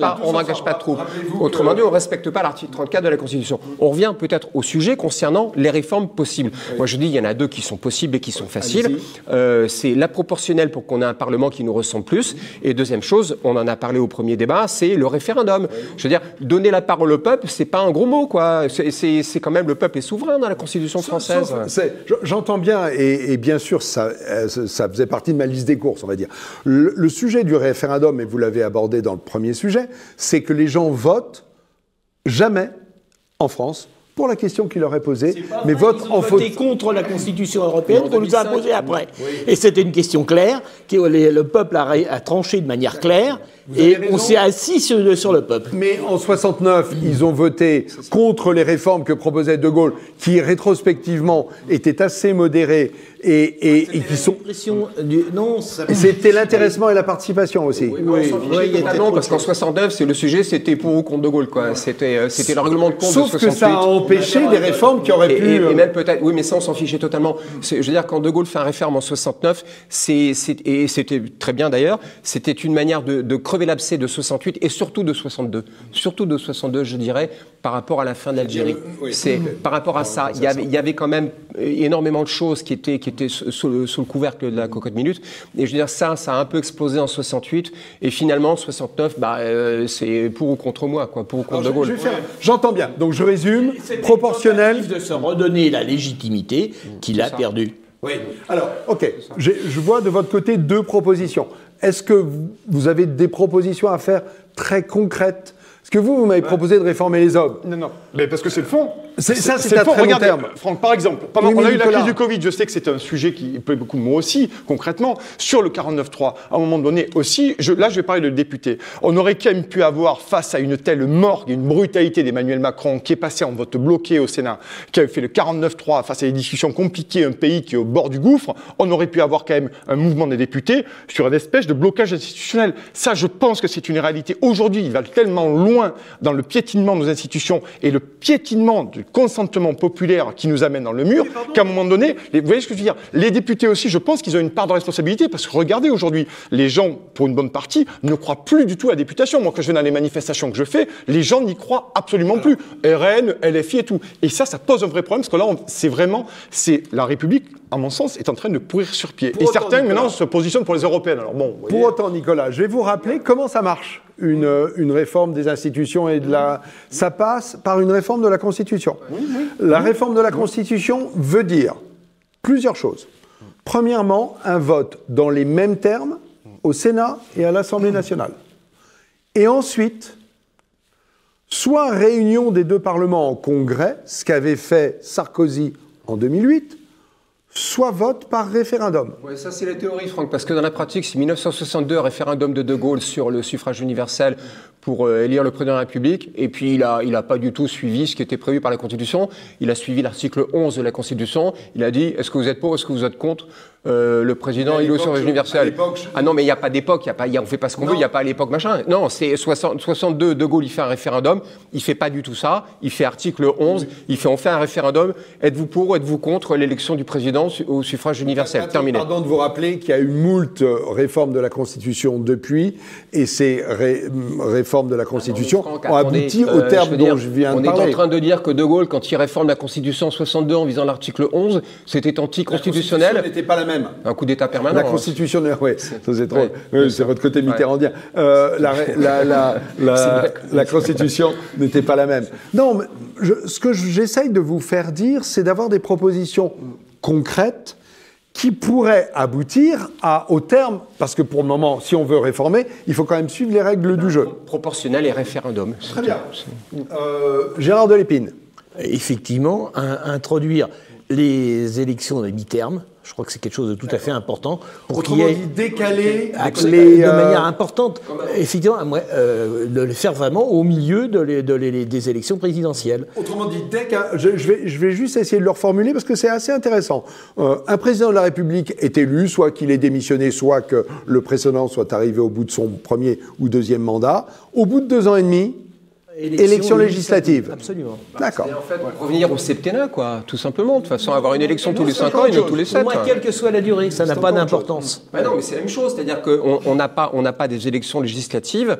pas de troupes. Autrement dit, on ne respecte pas l'article 34 de la Constitution. On revient peut-être au sujet concernant les réformes possibles. Moi, je dis, il y en a 2 qui sont possibles et qui sont faciles. C'est la proportionnelle pour qu'on ait un Parlement qui nous ressemble plus. Et deuxième chose, on en a parlé au premier débat, c'est le référendum. Je veux dire, donner la parole au peuple, c'est pas un gros mot, quoi. C'est quand même le peuple est souverain dans la Constitution française. J'entends bien, et bien sûr, ça faisait partie de ma liste des courses, on va dire. Le sujet du référendum, et vous l'avez abordé dans le premier sujet, c'est que les gens votent jamais en France pour la question qui leur est posée, mais votent en faute. Contre la Constitution européenne qu'on nous a imposée après. Oui. Et c'était une question claire, que le peuple a tranché de manière claire, et on s'est assis sur le peuple. Mais en 69, ils ont voté contre les réformes que proposait De Gaulle, qui rétrospectivement étaient assez modérées et qui sont. C'était l'intéressement et la participation aussi. Oui, totalement, parce qu'en 69, le sujet, c'était pour ou contre De Gaulle, quoi. C'était le règlement de compte de 68. Sauf que ça a empêché des réformes qui auraient pu. Et même peut-être, oui, mais ça, on s'en fichait totalement. Je veux dire, quand De Gaulle fait un référendum en 69, et c'était très bien d'ailleurs, c'était une manière de crever l'abcès de 68 et surtout de 62. Surtout de 62, je dirais, par rapport à la fin d'Algérie. C'est par rapport à ça. Il y avait quand même énormément de choses qui étaient sous le couvercle de la cocotte minute. Et je veux dire, ça a un peu explosé en 68. Et finalement, en 69, c'est pour ou contre moi, quoi, pour ou contre De Gaulle. J'entends bien. Donc je résume. Proportionnel. De se redonner la légitimité qu'il a perdue. Oui. Alors, ok. Je vois de votre côté 2 propositions. Est-ce que vous avez des propositions à faire très concrètes? Est-ce que vous m'avez proposé de réformer les hommes? Non. Mais parce que c'est le fond. C'est à le très fond. long Regardez, terme. Franck, par exemple, on a eu la crise du Covid, je sais que c'est un sujet qui plaît beaucoup, moi aussi, concrètement. Sur le 49.3, à un moment donné aussi, là je vais parler de député, on aurait quand même pu avoir, face à une telle morgue, une brutalité d'Emmanuel Macron, qui est passé en vote bloqué au Sénat, qui avait fait le 49.3 face à des discussions compliquées, un pays qui est au bord du gouffre, on aurait pu avoir quand même un mouvement des députés sur une espèce de blocage institutionnel. Ça, je pense que c'est une réalité. Aujourd'hui, il va tellement loin dans le piétinement de nos institutions et le piétinement du consentement populaire qui nous amène dans le mur, qu'à un moment donné, vous voyez ce que je veux dire, les députés aussi, je pense qu'ils ont une part de responsabilité, parce que regardez aujourd'hui, les gens, pour une bonne partie, ne croient plus du tout à la députation. Moi, quand je vais dans les manifestations que je fais, les gens n'y croient absolument plus. RN, LFI et tout. Et ça pose un vrai problème, parce que là, la République, à mon sens, est en train de pourrir sur pied. Et certains, maintenant, se positionnent pour les européennes. Alors bon, pour autant, Nicolas, je vais vous rappeler comment ça marche, une réforme des institutions et de la... Ça passe par une réforme de la Constitution. La réforme de la Constitution veut dire plusieurs choses. Premièrement, un vote dans les mêmes termes au Sénat et à l'Assemblée nationale. Et ensuite, soit réunion des 2 parlements en congrès, ce qu'avait fait Sarkozy en 2008, soit vote par référendum. Oui, ça c'est la théorie, Franck, parce que dans la pratique, c'est 1962, référendum de De Gaulle sur le suffrage universel pour élire le président de la République, et puis il a pas du tout suivi ce qui était prévu par la Constitution, il a suivi l'article 11 de la Constitution, il a dit, est-ce que vous êtes pour, est-ce que vous êtes contre le président élu au suffrage universel. Ah non, mais il n'y a pas d'époque, on fait pas ce qu'on veut, il n'y a pas à l'époque machin. Non, c'est 62, De Gaulle, il fait un référendum, il fait pas du tout ça, il fait article 11, on fait un référendum, êtes-vous pour ou êtes-vous contre l'élection du président au suffrage universel? Terminé. Pardon de vous rappeler qu'il y a eu moult réformes de la Constitution depuis, et ces réformes de la Constitution ont abouti au terme dont je viens de parler. On est en train de dire que De Gaulle, quand il réforme la Constitution en 62 en visant l'article 11, c'était anticonstitutionnel. La Constitution n'était pas la même. Un coup d'État permanent. La Constitution, oui, c'est trop. Oui, c'est votre côté mitterrandien. La Constitution n'était pas la même. Non, mais ce que j'essaye de vous faire dire, c'est d'avoir des propositions concrètes qui pourraient aboutir au terme, parce que pour le moment, si on veut réformer, il faut quand même suivre les règles du jeu. Proportionnel et référendum. Très bien. Gérard Delépine. Effectivement, introduire les élections des mi-termes. Je crois que c'est quelque chose de tout à fait important pour qu'il y ait décaler de manière importante, effectivement, de les faire vraiment au milieu des élections présidentielles. Autrement dit, je vais juste essayer de le reformuler parce que c'est assez intéressant. Un président de la République est élu, soit qu'il ait démissionné, soit que le précédent soit arrivé au bout de son premier ou deuxième mandat. Au bout de 2 ans et demi, élection législative. Absolument. D'accord. En fait, revenir au septennat, quoi, tout simplement. De toute façon, avoir une élection tous les 5 ans et non tous les 7. Au moins, quelle que soit la durée, ça n'a pas d'importance. Non, mais c'est la même chose. C'est-à-dire qu'on n'a pas des élections législatives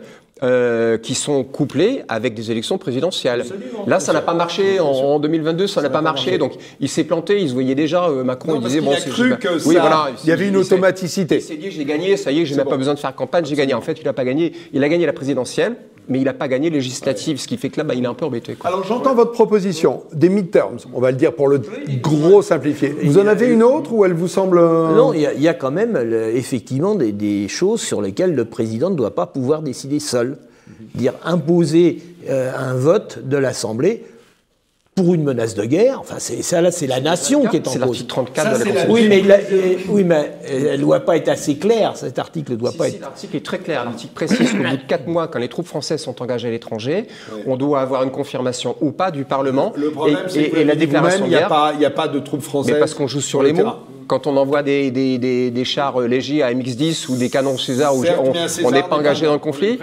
qui sont couplées avec des élections présidentielles. Absolument. Là, ça n'a pas marché. En 2022, ça n'a pas marché. Donc, il s'est planté. Il se voyait déjà, Macron, il disait, bon, c'est cru que oui, voilà, il y avait une automaticité. Il s'est dit, j'ai gagné, ça y est, je n'ai pas besoin de faire campagne, j'ai gagné. En fait, il n'a pas gagné. Il a gagné la présidentielle, mais il n'a pas gagné législative, ce qui fait que là, il est un peu embêté, quoi. Alors j'entends votre proposition des midterms, on va le dire pour le gros simplifier. Vous en avez une autre ou elle vous semble... Non, il y a quand même effectivement des choses sur lesquelles le président ne doit pas pouvoir décider seul. Dire imposer un vote de l'Assemblée pour une menace de guerre, enfin c'est la nation qui est en cause. C'est l'article 34 de la Constitution. Oui, mais elle ne doit pas être assez claire, cet article ne doit pas être... L'article est très clair, l'article précise qu'au bout de 4 mois, quand les troupes françaises sont engagées à l'étranger, on doit avoir une confirmation ou pas du Parlement. Le problème, c'est que la déclaration de guerre... Il n'y a pas de troupes françaises. Mais parce qu'on joue sur les mots. Quand on envoie des chars légers à MX-10 ou des canons César, on n'est pas engagé dans le conflit,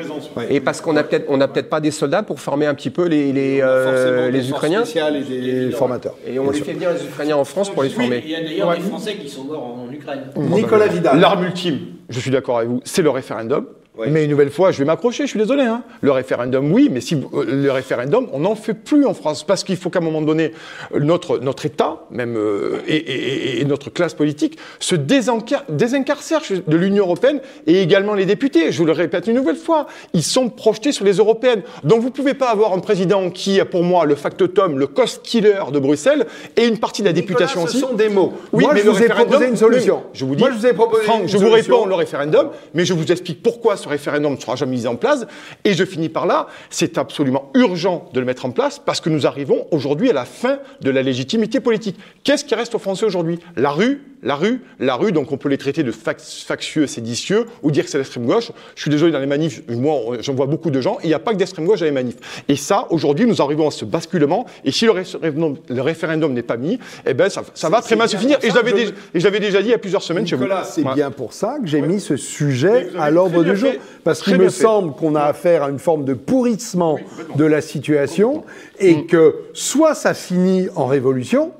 et parce qu'on n'a peut-être pas des soldats pour former un petit peu les Ukrainiens. Et des formateurs. Et on les fait venir les Ukrainiens en France pour les former. Il y a d'ailleurs des Français qui sont morts en Ukraine. Nicolas Vidal. L'arme ultime, je suis d'accord avec vous, c'est le référendum. Mais une nouvelle fois, je vais m'accrocher, je suis désolé. Hein. Le référendum, oui, mais si le référendum, on n'en fait plus en France. Parce qu'il faut qu'à un moment donné, notre État, même, et notre classe politique, se désincarcèrent de l'Union européenne et également les députés. Je vous le répète une nouvelle fois, ils sont projetés sur les européennes. Donc vous ne pouvez pas avoir un président qui a pour moi le factotum, le cost killer de Bruxelles, et une partie de la députation aussi. Ce sont des mots. Oui, moi, mais je vous ai proposé une solution. Je vous dis, moi, je vous ai proposé Franck, une je vous solution. réponds le référendum, mais je vous explique pourquoi ce référendum ne sera jamais mis en place. Et je finis par là, c'est absolument urgent de le mettre en place parce que nous arrivons aujourd'hui à la fin de la légitimité politique. Qu'est-ce qui reste aux Français aujourd'hui? La rue, donc on peut les traiter de factieux, séditieux, ou dire que c'est l'extrême gauche. Je suis désolé, dans les manifs, moi, j'en vois beaucoup de gens, et il n'y a pas que d'extrême gauche dans les manifs. Et ça, aujourd'hui, nous arrivons à ce basculement, et si le référendum n'est pas mis, eh ben, ça va très mal se finir. Et je l'avais déjà dit il y a plusieurs semaines chez vous. Nicolas, c'est bien pour ça que j'ai mis ce sujet à l'ordre du jour. Parce qu'il me semble qu'on a affaire à une forme de pourrissement de la situation, et que soit ça finit en révolution,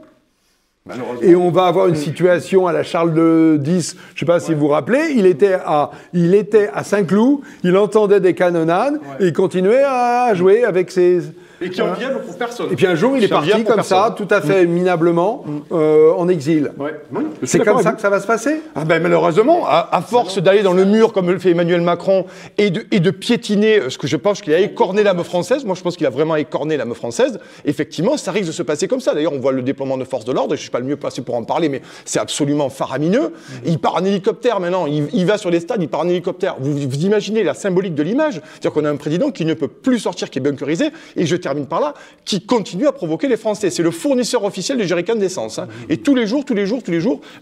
et on va avoir une situation à la Charles X, je ne sais pas si vous vous rappelez, il était à Saint-Cloud, il entendait des canonnades, et il continuait à jouer avec ses... Et qui en viennent pour personne. Et puis un jour, il est parti comme ça, tout à fait minablement, en exil. Ouais. Oui, c'est comme ça que ça va se passer? Ah ben malheureusement, à force d'aller dans le mur comme le fait Emmanuel Macron et de piétiner ce que je pense qu'il a écorné l'âme française, moi je pense qu'il a vraiment écorné l'âme française, effectivement ça risque de se passer comme ça. D'ailleurs on voit le déploiement de forces de l'ordre, je ne suis pas le mieux placé pour en parler, mais c'est absolument faramineux. Il part en hélicoptère maintenant, il va sur les stades, il part en hélicoptère. Vous imaginez la symbolique de l'image? C'est-à-dire qu'on a un président qui ne peut plus sortir, qui est bunkerisé, et je termine par là, qui continue à provoquer les Français. C'est le fournisseur officiel des jerrycans d'essence. Hein. Et tous les jours,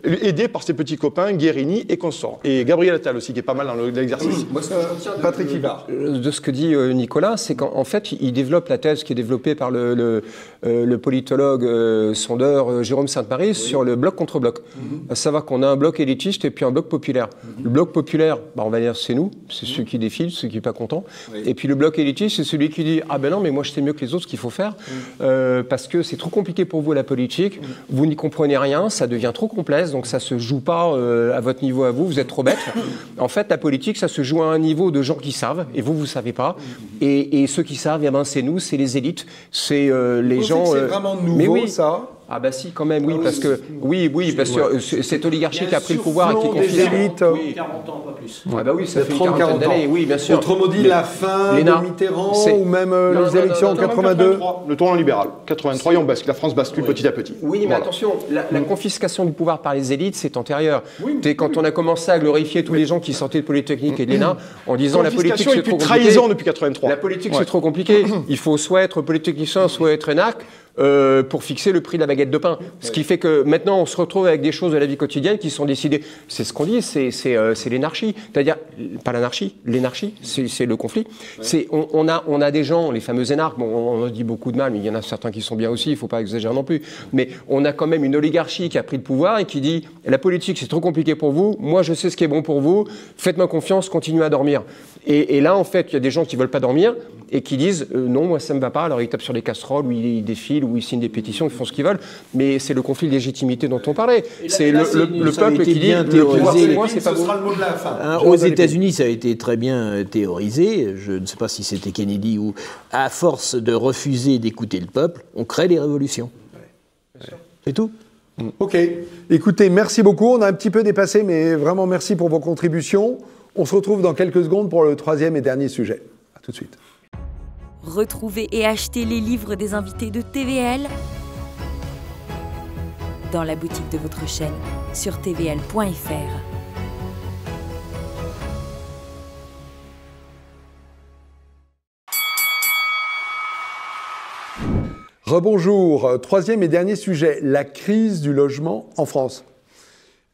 aidé par ses petits copains, Guérini et consorts. Et Gabriel Attal aussi, qui est pas mal dans l'exercice. Moi, ce que je retiens Patrick Ivard. De ce que dit Nicolas, c'est qu'en fait, il développe la thèse qui est développée par le politologue sondeur Jérôme Sainte-Marie sur le bloc contre bloc. À savoir qu'on a un bloc élitiste et puis un bloc populaire. Le bloc populaire, on va dire c'est nous, c'est ceux qui défilent, ceux qui ne sont pas contents. Et puis le bloc élitiste, c'est celui qui dit « Ah ben non, mais moi je sais mieux que les autres ce qu'il faut faire, parce que c'est trop compliqué pour vous la politique, vous n'y comprenez rien, ça devient trop complexe, donc ça se joue pas à votre niveau à vous, vous êtes trop bête. En fait, la politique, ça se joue à un niveau de gens qui savent, et vous savez pas. Et ceux qui savent, eh ben, c'est nous, c'est les élites, c'est les gens... C'est vraiment nouveau, ça? Ah bah si, quand même, oui, parce que parce que cette oligarchie qui a pris le pouvoir et qui confie des élites. 40 ans, pas plus. Ah bah oui, ça fait 40 d'années, oui, bien sûr. Autrement dit, la fin de Mitterrand ou même les élections en 82. Le tournant libéral. 83, et la France bascule petit à petit. Oui, mais attention, la confiscation du pouvoir par les élites, c'est antérieur. Quand on a commencé à glorifier tous les gens qui sortaient de Polytechnique et de l'ENA en disant la politique c'est trop compliqué. Trahison depuis 83. La politique c'est trop compliqué. Il faut soit être polytechnicien, soit être énac. pour fixer le prix de la baguette de pain. Ce qui fait que maintenant, on se retrouve avec des choses de la vie quotidienne qui sont décidées. C'est ce qu'on dit, c'est l'énarchie. C'est-à-dire, pas l'anarchie, l'énarchie, c'est le conflit. On a des gens, les fameux énarques, bon, on en dit beaucoup de mal, mais il y en a certains qui sont bien aussi, il ne faut pas exagérer non plus. Mais on a quand même une oligarchie qui a pris le pouvoir et qui dit « la politique, c'est trop compliqué pour vous, moi je sais ce qui est bon pour vous, faites-moi confiance, continuez à dormir ». Et là, en fait, il y a des gens qui ne veulent pas dormir et qui disent non, moi ça ne me va pas. Alors ils tapent sur les casseroles, ou ils défilent, ou ils signent des pétitions, ils font ce qu'ils veulent. Mais c'est le conflit de légitimité dont on parlait. C'est le peuple qui dit le pouvoir c'est moi, c'est pas vous. Aux États-Unis, ça a été très bien théorisé. Je ne sais pas si c'était Kennedy ou à force de refuser d'écouter le peuple, on crée des révolutions. C'est tout. Ok. Écoutez, merci beaucoup. On a un petit peu dépassé, mais vraiment merci pour vos contributions. On se retrouve dans quelques secondes pour le troisième et dernier sujet. À tout de suite. Retrouvez et achetez les livres des invités de TVL dans la boutique de votre chaîne sur tvl.fr. Rebonjour. Troisième et dernier sujet, la crise du logement en France.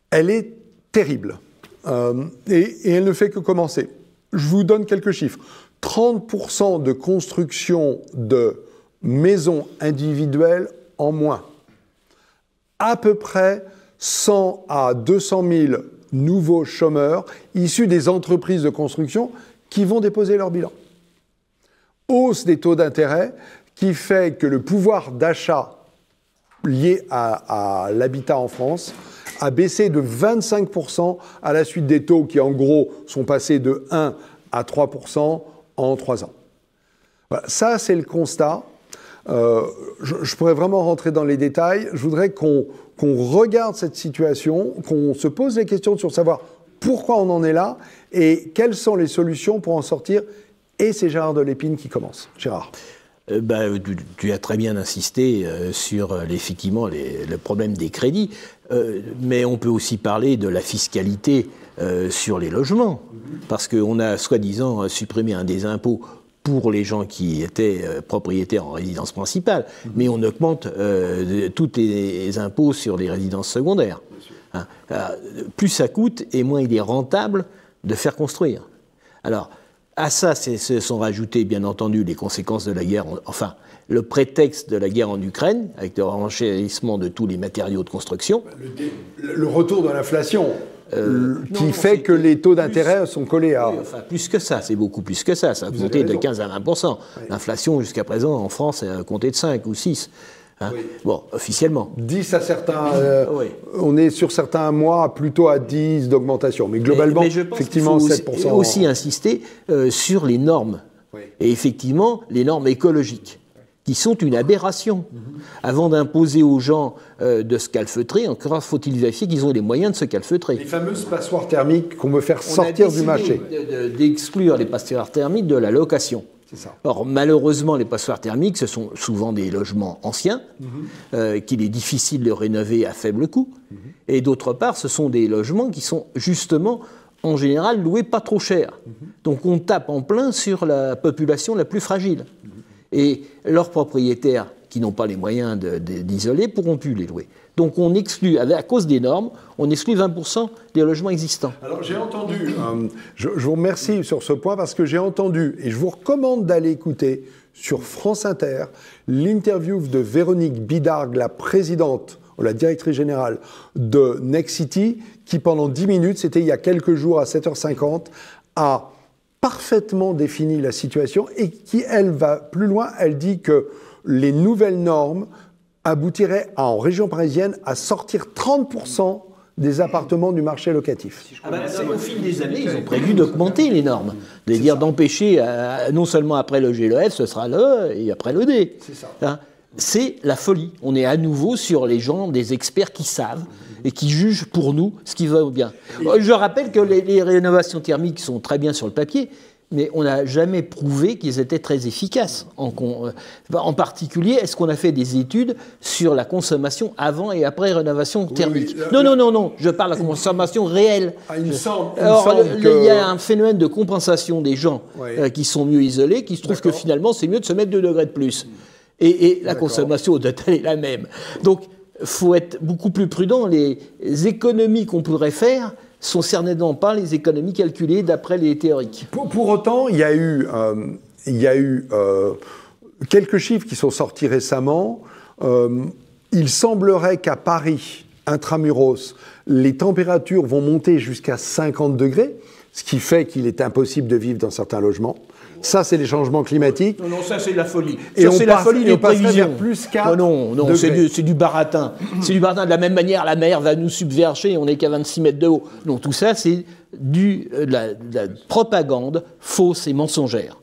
Elle est terrible et elle ne fait que commencer. Je vous donne quelques chiffres. 30% de construction de maisons individuelles en moins. À peu près 100 à 200 000 nouveaux chômeurs issus des entreprises de construction qui vont déposer leur bilan. Hausse des taux d'intérêt qui fait que le pouvoir d'achat lié à l'habitat en France a baissé de 25% à la suite des taux qui, en gros, sont passés de 1 à 3% en 3 ans. Voilà, ça, c'est le constat. Je pourrais vraiment rentrer dans les détails. Je voudrais qu'on regarde cette situation, qu'on se pose les questions sur savoir pourquoi on en est là et quelles sont les solutions pour en sortir. Et c'est Gérard Delépine qui commence. Gérard. Tu as très bien insisté sur effectivement le problème des crédits, mais on peut aussi parler de la fiscalité sur les logements, parce qu'on a soi-disant supprimé un des impôts pour les gens qui étaient propriétaires en résidence principale, mais on augmente tous les impôts sur les résidences secondaires. Hein. Plus ça coûte et moins il est rentable de faire construire. Alors, à ça, se sont rajoutées, bien entendu, les conséquences de la guerre, enfin, le prétexte de la guerre en Ukraine, avec le renchérissement de tous les matériaux de construction. Le retour de l'inflation, qui fait que les taux d'intérêt sont collés à... Oui, enfin, plus que ça, c'est beaucoup plus que ça. Ça a compté de 15 à 20%. Oui. L'inflation, jusqu'à présent, en France, a compté de 5 ou 6. Hein. Oui. Bon, officiellement. 10 à certains... oui. On est sur certains mois plutôt à 10 d'augmentation. Mais globalement, mais je pense effectivement, qu'il faut 7%. Aussi insister sur les normes. Oui. Et effectivement, les normes écologiques, qui sont une aberration. Avant d'imposer aux gens de se calfeutrer, encore faut-il vérifier qu'ils ont les moyens de se calfeutrer. Les fameuses passoires thermiques qu'on veut faire sortir du marché. D'exclure les passoires thermiques de la location. Ça. Or, malheureusement, les passoires thermiques, ce sont souvent des logements anciens, qu'il est difficile de rénover à faible coût. Et d'autre part, ce sont des logements qui sont justement, en général, loués pas trop cher. Donc on tape en plein sur la population la plus fragile. Et leurs propriétaires, qui n'ont pas les moyens d'isoler, pourront plus les louer. Donc on exclut, à cause des normes, on exclut 20% des logements existants. Alors j'ai entendu, je vous remercie sur ce point parce que j'ai entendu, et je vous recommande d'aller écouter sur France Inter, l'interview de Véronique Bidargue, la présidente, ou la directrice générale de Nexity, qui pendant 10 minutes, c'était il y a quelques jours à 7h50, a parfaitement défini la situation et qui, elle, va plus loin. Elle dit que les nouvelles normes aboutiraient en région parisienne à sortir 30% des appartements du marché locatif. Au fil des années, ils ont prévu d'augmenter les normes, c'est-à-dire d'empêcher, non seulement après le G, le F, ce sera le et après le D. C'est ça. Hein, c'est la folie. On est à nouveau sur les gens, des experts qui savent et qui jugent pour nous ce qui va bien. Je rappelle que les rénovations thermiques sont très bien sur le papier, mais on n'a jamais prouvé qu'ils étaient très efficaces. En particulier, est-ce qu'on a fait des études sur la consommation avant et après rénovation thermique? Non, je parle de la consommation réelle. Il y a un phénomène de compensation des gens qui sont mieux isolés, qui se trouvent que finalement, c'est mieux de se mettre 2 degrés de plus. Et la consommation doit être la même. Donc, il faut être beaucoup plus prudent. Les économies qu'on pourrait faire sont certainement pas les économies calculées d'après les théoriques. Pour autant, il y a eu quelques chiffres qui sont sortis récemment. Il semblerait qu'à Paris, intramuros, les températures vont monter jusqu'à 50 degrés, ce qui fait qu'il est impossible de vivre dans certains logements. Ça, c'est les changements climatiques. Non, ça, c'est de la folie. Et ça, c'est la folie des prévisions. Plus 4 non, c'est du baratin. C'est du baratin. De la même manière, la mer va nous submerger, on n'est qu'à 26 mètres de haut. Donc tout ça, c'est de la propagande fausse et mensongère.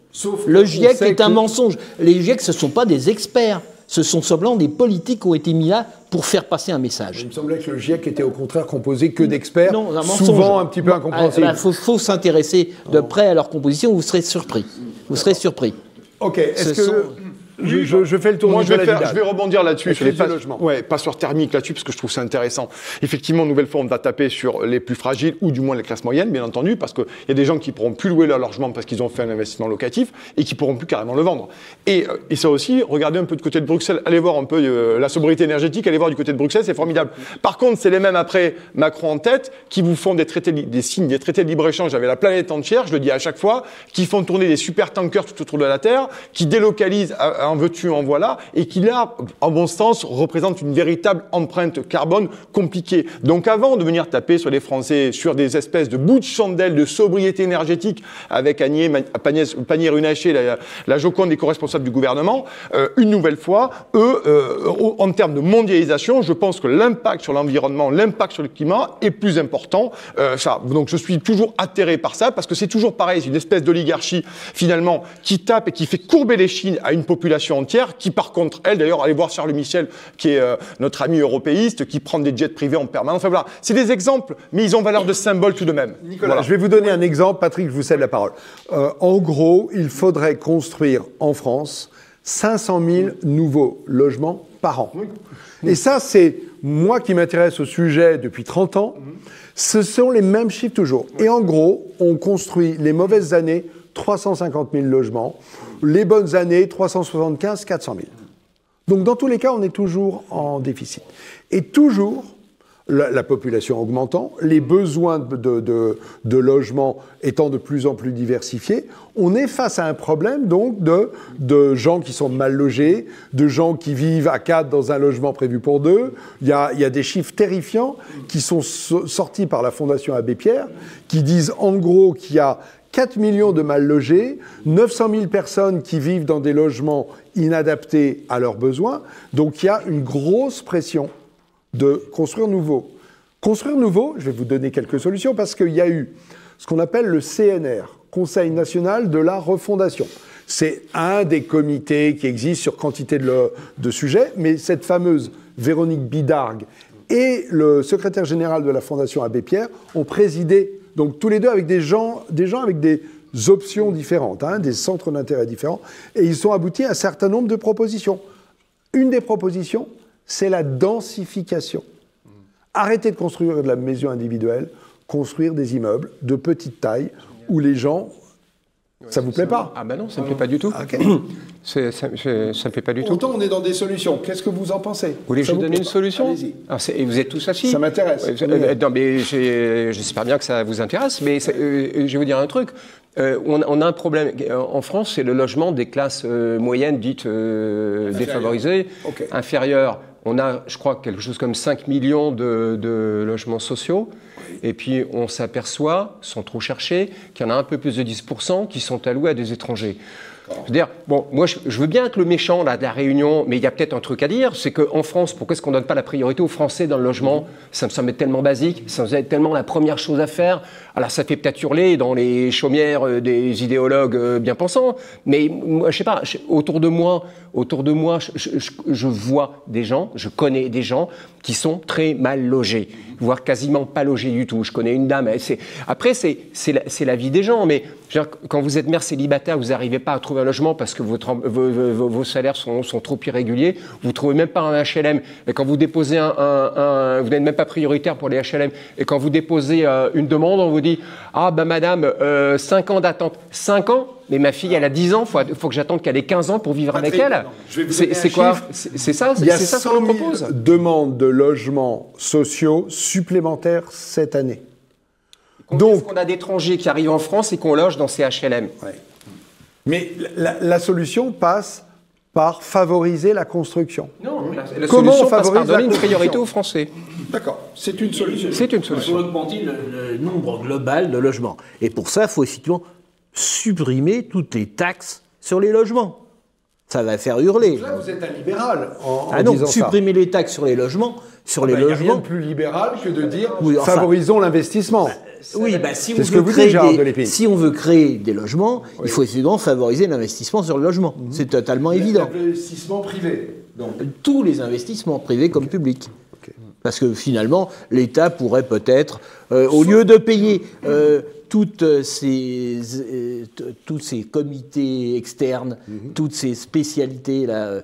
Le GIEC est un mensonge. Les GIEC, ce ne sont pas des experts. Ce sont simplement des politiques qui ont été mis là pour faire passer un message. Il me semblait que le GIEC était au contraire composé que d'experts, souvent un petit peu incompréhensibles. Il faut s'intéresser de près à leur composition, vous serez surpris. Vous serez surpris. Ok, est-ce que... Je fais le tour. Moi, je vais rebondir là-dessus. Pas sur thermique là-dessus, parce que je trouve ça intéressant. Effectivement, nouvelle fois, on va taper sur les plus fragiles, ou du moins les classes moyennes, bien entendu, parce qu'il y a des gens qui pourront plus louer leur logement parce qu'ils ont fait un investissement locatif et qui pourront plus carrément le vendre. Et ça aussi, regardez un peu du côté de Bruxelles, allez voir un peu la sobriété énergétique, allez voir du côté de Bruxelles, c'est formidable. Par contre, c'est les mêmes après Macron en tête qui vous font des traités de libre-échange avec la planète entière, je le dis à chaque fois, qui font tourner des super tankers tout autour de la Terre, qui délocalisent en veux-tu, en voilà, et qui là, en bon sens, représente une véritable empreinte carbone compliquée. Donc avant de venir taper sur les Français, sur des espèces de bouts de chandelle de sobriété énergétique avec Agnès Pannier-Runacher, la Joconde, éco-responsable du gouvernement, une nouvelle fois, eux, en termes de mondialisation, je pense que l'impact sur l'environnement, l'impact sur le climat est plus important. Donc je suis toujours atterré par ça, parce que c'est toujours pareil, c'est une espèce d'oligarchie, finalement, qui tape et qui fait courber les chines à une population entière, qui par contre, elle, d'ailleurs, allez voir Charles Michel, qui est notre ami européiste, qui prend des jets privés en permanence. Enfin voilà, c'est des exemples, mais ils ont valeur de symbole tout de même. Nicolas, voilà. Je vais vous donner un exemple. Patrick, je vous cède la parole. En gros, il faudrait construire en France 500 000 nouveaux logements par an. Oui. Et ça, c'est moi qui m'intéresse au sujet depuis 30 ans. Ce sont les mêmes chiffres toujours. Et en gros, on construit les mauvaises années 350 000 logements, les bonnes années 375 400 000. Donc dans tous les cas, on est toujours en déficit. Et toujours, la population augmentant, les besoins de logements étant de plus en plus diversifiés, on est face à un problème donc de gens qui sont mal logés, de gens qui vivent à 4 dans un logement prévu pour 2. Il y a des chiffres terrifiants qui sont sortis par la Fondation Abbé Pierre, qui disent en gros qu'il y a 4 millions de mal logés, 900 000 personnes qui vivent dans des logements inadaptés à leurs besoins. Donc il y a une grosse pression de construire nouveau. Construire nouveau, je vais vous donner quelques solutions, parce qu'il y a eu ce qu'on appelle le CNR, Conseil national de la refondation. C'est un des comités qui existe sur quantité de sujets, mais cette fameuse Véronique Bidargue et le secrétaire général de la Fondation Abbé Pierre ont présidé. Donc tous les deux avec des gens avec des options différentes, des centres d'intérêt différents, et ils ont abouti à un certain nombre de propositions. Une des propositions, c'est la densification. Arrêtez de construire de la maison individuelle, construire des immeubles de petite taille où les gens... Ça vous plaît pas? Ah ben non, ça me plaît pas du tout. Okay. Ça me plaît pas du tout. Pourtant, on est dans des solutions. Qu'est-ce que vous en pensez? Vous voulez que je vous donne une solution? Allez-y. Et vous êtes tous assis? Ça m'intéresse. Non, mais j'espère bien que ça vous intéresse, mais je vais vous dire un truc. On a un problème en France, c'est le logement des classes moyennes dites défavorisées, inférieures. On a, je crois, quelque chose comme 5 millions de logements sociaux. Et puis, on s'aperçoit, sans trop chercher, qu'il y en a un peu plus de 10% qui sont alloués à des étrangers. Je veux dire, bon, moi, je veux bien que le méchant là, de la Réunion, mais il y a peut-être un truc à dire, c'est qu'en France, pourquoi est-ce qu'on ne donne pas la priorité aux Français dans le logement? Ça me semble tellement basique, ça me semble tellement la première chose à faire. Alors, ça fait peut-être hurler dans les chaumières des idéologues bien pensants, mais moi, je sais pas, autour de moi, je vois des gens, je connais des gens qui sont très mal logés, voire quasiment pas logés du tout. Je connais une dame, après, c'est la vie des gens, mais quand vous êtes mère célibataire, vous n'arrivez pas à trouver un logement parce que vos salaires sont trop irréguliers, vous ne trouvez même pas un HLM, et quand vous déposez vous n'êtes même pas prioritaire pour les HLM, et quand vous déposez une demande, on vous dit « Ah ben madame, 5 ans d'attente. » 5 ans? Mais ma fille, elle a 10 ans, il faut que j'attende qu'elle ait 15 ans pour vivre avec elle. C'est quoi? C'est ça, Il y a c'est ça 100 qu'on 000 propose. demandes de logements sociaux supplémentaires cette année. Donc, on a d'étrangers qui arrivent en France et qu'on loge dans ces HLM. Ouais. Mais la solution passe par favoriser la construction. Non, la Comment solution on passe par favorise la donner une priorité construction aux Français. D'accord, c'est une solution. C'est une Il faut solution. augmenter le nombre global de logements. Et pour ça, il faut effectivement supprimer toutes les taxes sur les logements. Ça va faire hurler. Là, vous êtes un libéral en Ah non, disant ça. supprimer les taxes sur les logements, Il n'y a rien de plus libéral que de dire Oui, enfin, favorisons l'investissement. Oui, bah, si, C'est on ce que veut vous créer dites, Gérard des, Delépine. si on veut créer des logements, il faut effectivement favoriser l'investissement sur le logement. C'est totalement évident. L'investissement privé. Donc. Tous les investissements, privés comme publics. Parce que finalement, l'État pourrait peut-être, au lieu de payer tous ces comités externes, toutes ces spécialités, là,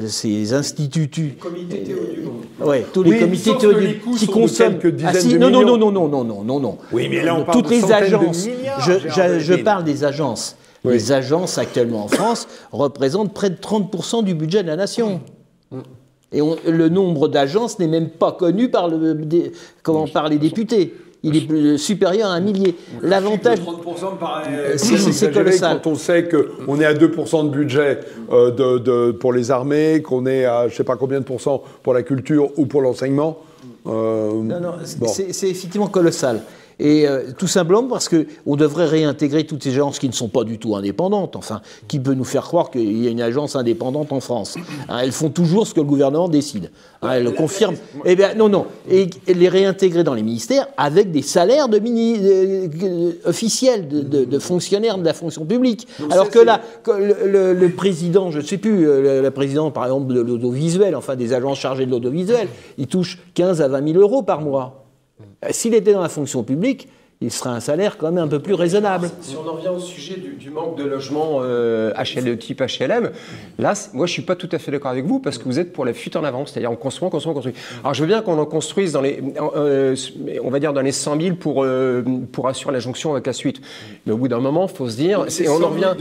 ces instituts. Comité Théodule. Ouais, tous les Oui, comités sauf que les Théodule coûts qui sont de consomment. quelques dizaines si, de non, millions. non. Oui, mais là, on parle toutes de les centaines de agences. milliards, Je Gérard Delépine. parle des agences. Oui. Les agences actuellement en France représentent près de 30% du budget de la nation. Et le nombre d'agences n'est même pas connu par les députés. Il est supérieur à 1 millier. L'avantage. 30% me paraît Si, c'est colossal. Quand on sait qu'on est à 2% de budget pour les armées, qu'on est à je ne sais pas combien de pourcents pour la culture ou pour l'enseignement. Non, bon. c'est effectivement colossal. Et tout simplement parce qu'on devrait réintégrer toutes ces agences qui ne sont pas du tout indépendantes. Enfin, qui peut nous faire croire qu'il y a une agence indépendante en France? Hein, elles font toujours ce que le gouvernement décide. Hein, elles confirment. Eh bien, non. Et les réintégrer dans les ministères avec des salaires officiels de fonctionnaires de la fonction publique. Donc alors que là, le président, je ne sais plus, le président, par exemple, de l'audiovisuel, enfin des agences chargées de l'audiovisuel, il touche 15 à 20 000 euros par mois. S'il était dans la fonction publique, il serait un salaire quand même un peu plus raisonnable. Si on en revient au sujet du manque de logements de type HLM, là, moi je ne suis pas tout à fait d'accord avec vous parce que vous êtes pour la fuite en avant, c'est-à-dire on construit. Alors je veux bien qu'on en construise dans on va dire dans les 100 000 pour assurer la jonction avec la suite. Mais au bout d'un moment, il faut se dire, on en revient...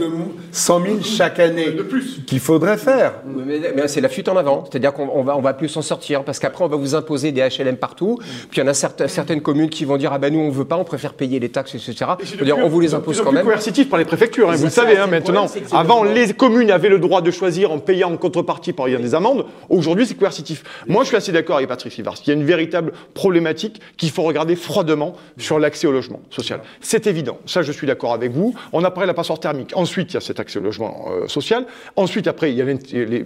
100 000 chaque année de plus qu'il faudrait faire. Mais c'est la fuite en avant, c'est-à-dire qu'on va plus s'en sortir parce qu'après on va vous imposer des HLM partout, puis il y en a certaines communes qui vont dire ah ben nous on veut pas, on préfère payer les taxes, etc. On vous les impose quand même. C'est coercitif par les préfectures, hein, vous le savez maintenant. Avant, les communes avaient le droit de choisir en payant en contrepartie par des amendes. Aujourd'hui, c'est coercitif. Moi, je suis assez d'accord avec Patrick Ivars. Il y a une véritable problématique qu'il faut regarder froidement sur l'accès au logement social. C'est évident. Ça, je suis d'accord avec vous. On a parlé de la passoire thermique. Ensuite, il y a cet accès au logement social. Ensuite, après, il y a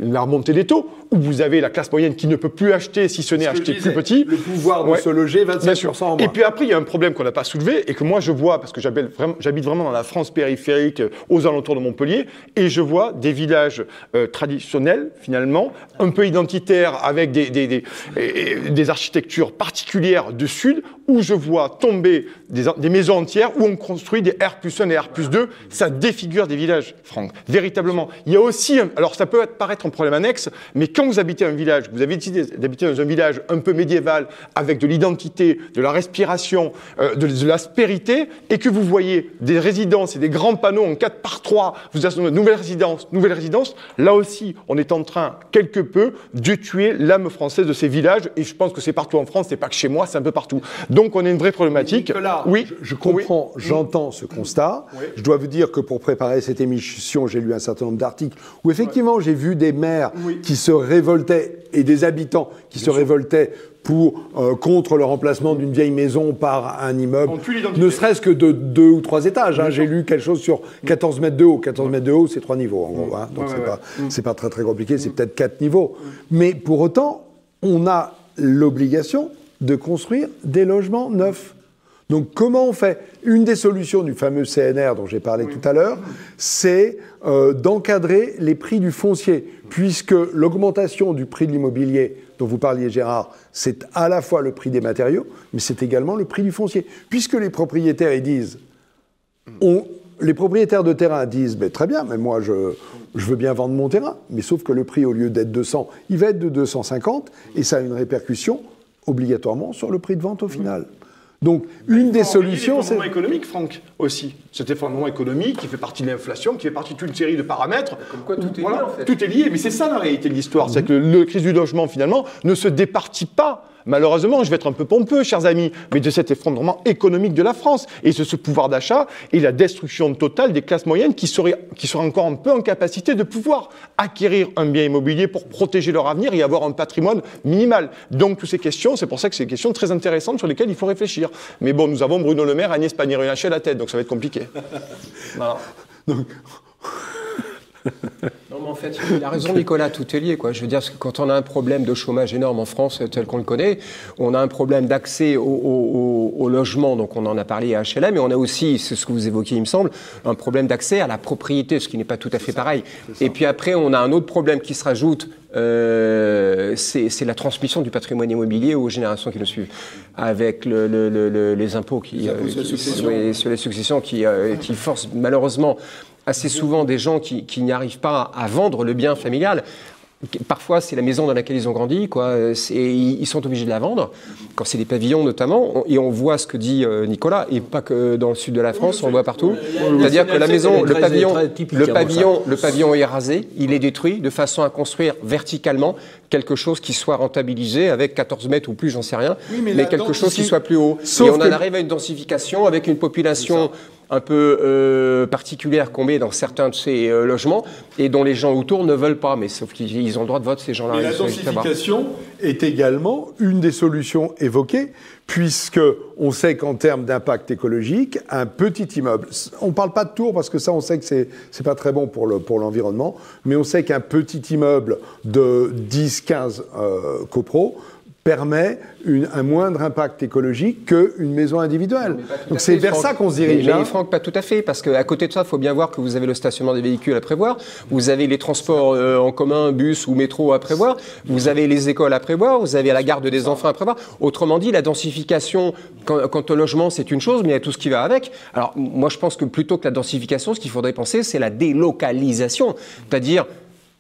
la remontée des taux, où vous avez la classe moyenne qui ne peut plus acheter, si ce n'est acheter plus petit. Le pouvoir de se loger, 25% en moins. Et puis après, il y a un problème qu'on n'a pas soulevé et que moi je vois, parce que j'habite vraiment dans la France périphérique, aux alentours de Montpellier, et je vois des villages traditionnels, finalement, un peu identitaires, avec des architectures particulières du Sud, où je vois tomber des maisons entières, où on construit des R+1 et R+2, ça défigure des villages, Franck, véritablement. Il y a aussi, alors ça peut paraître un problème annexe, mais quand vous habitez un village, vous avez décidé d'habiter dans un village un peu médiéval, avec de l'identité, de la respiration, de l'aspérité, et que vous voyez des résidences et des grands panneaux en 4x3, vous avez une nouvelle résidence, là aussi, on est en train, quelque peu, de tuer l'âme française de ces villages, et je pense que c'est partout en France, c'est pas que chez moi, c'est un peu partout. Donc on a une vraie problématique. Nicolas, oui, je comprends, j'entends ce constat. Oui. Je dois vous dire que pour préparer cette émission, j'ai lu un certain nombre d'articles où effectivement j'ai vu des maires qui se révoltaient et des habitants qui se révoltaient contre le remplacement d'une vieille maison par un immeuble, ne serait-ce que de 2 ou 3 étages. Hein. J'ai lu quelque chose sur 14 mètres de haut. 14 mètres de haut, c'est 3 niveaux, en gros. Hein. Donc c'est pas très très compliqué, c'est peut-être 4 niveaux. Mais pour autant, on a l'obligation de construire des logements neufs. Donc comment on fait? Une des solutions du fameux CNR dont j'ai parlé tout à l'heure, c'est d'encadrer les prix du foncier, puisque l'augmentation du prix de l'immobilier dont vous parliez, Gérard, c'est à la fois le prix des matériaux, mais c'est également le prix du foncier. Puisque les propriétaires, ils disent, les propriétaires de terrain disent, très bien, mais moi je veux bien vendre mon terrain, mais sauf que le prix, au lieu d'être 200, il va être de 250, et ça a une répercussion obligatoirement sur le prix de vente au final. Donc, une des solutions, c'est... l'effondrement économique, Franck, aussi. Cet effondrement économique qui fait partie de l'inflation, qui fait partie de toute une série de paramètres. Comme quoi, tout est lié, en fait. Tout est lié, mais c'est ça la réalité de l'histoire. C'est que la crise du logement, finalement, ne se départit pas, malheureusement, je vais être un peu pompeux, chers amis, mais de cet effondrement économique de la France, et de ce pouvoir d'achat, et la destruction totale des classes moyennes qui seraient encore un peu en capacité de pouvoir acquérir un bien immobilier pour protéger leur avenir et avoir un patrimoine minimal. Donc, toutes ces questions, c'est pour ça que c'est des questions très intéressantes sur lesquelles il faut réfléchir. Mais bon, nous avons Bruno Le Maire, Agnès Pannier-Runacher à la tête, donc ça va être compliqué. Voilà. Donc... Non, mais en fait, il a raison, Nicolas, tout est lié, quoi. Je veux dire, quand on a un problème de chômage énorme en France, tel qu'on le connaît, on a un problème d'accès au logement, donc on en a parlé à HLM, mais on a aussi, c'est ce que vous évoquiez, il me semble, un problème d'accès à la propriété, ce qui n'est pas tout à fait pareil. Et puis après, on a un autre problème qui se rajoute, c'est la transmission du patrimoine immobilier aux générations qui le suivent, avec les impôts sur les successions qui forcent malheureusement assez souvent des gens qui n'y arrivent pas à vendre le bien familial. Parfois, c'est la maison dans laquelle ils ont grandi, quoi. Ils sont obligés de la vendre, quand c'est des pavillons notamment, et on voit ce que dit Nicolas, et pas que dans le sud de la France, on le voit partout. C'est-à-dire que la maison, le pavillon est rasé, il est détruit de façon à construire verticalement quelque chose qui soit rentabilisé avec 14 mètres ou plus, j'en sais rien, mais quelque chose qui soit plus haut. Et on en arrive à une densification avec une population un peu particulière qu'on met dans certains de ces logements et dont les gens autour ne veulent pas, mais sauf qu'ils ont le droit de vote, ces gens-là. Et la densification est également une des solutions évoquées, puisque on sait qu'en termes d'impact écologique, un petit immeuble, on ne parle pas de tour parce que ça on sait que c'est pas très bon pour l'environnement, mais on sait qu'un petit immeuble de 10-15 copros permet un moindre impact écologique qu'une maison individuelle. Donc c'est vers ça qu'on se dirige. Mais Franck, pas tout à fait, parce qu'à côté de ça, il faut bien voir que vous avez le stationnement des véhicules à prévoir, vous avez les transports en commun, bus ou métro à prévoir, vous avez les écoles à prévoir, vous avez la garde des enfants à prévoir. Autrement dit, la densification, quant au logement, c'est une chose, mais il y a tout ce qui va avec. Alors moi, je pense que plutôt que la densification, ce qu'il faudrait penser, c'est la délocalisation, c'est-à-dire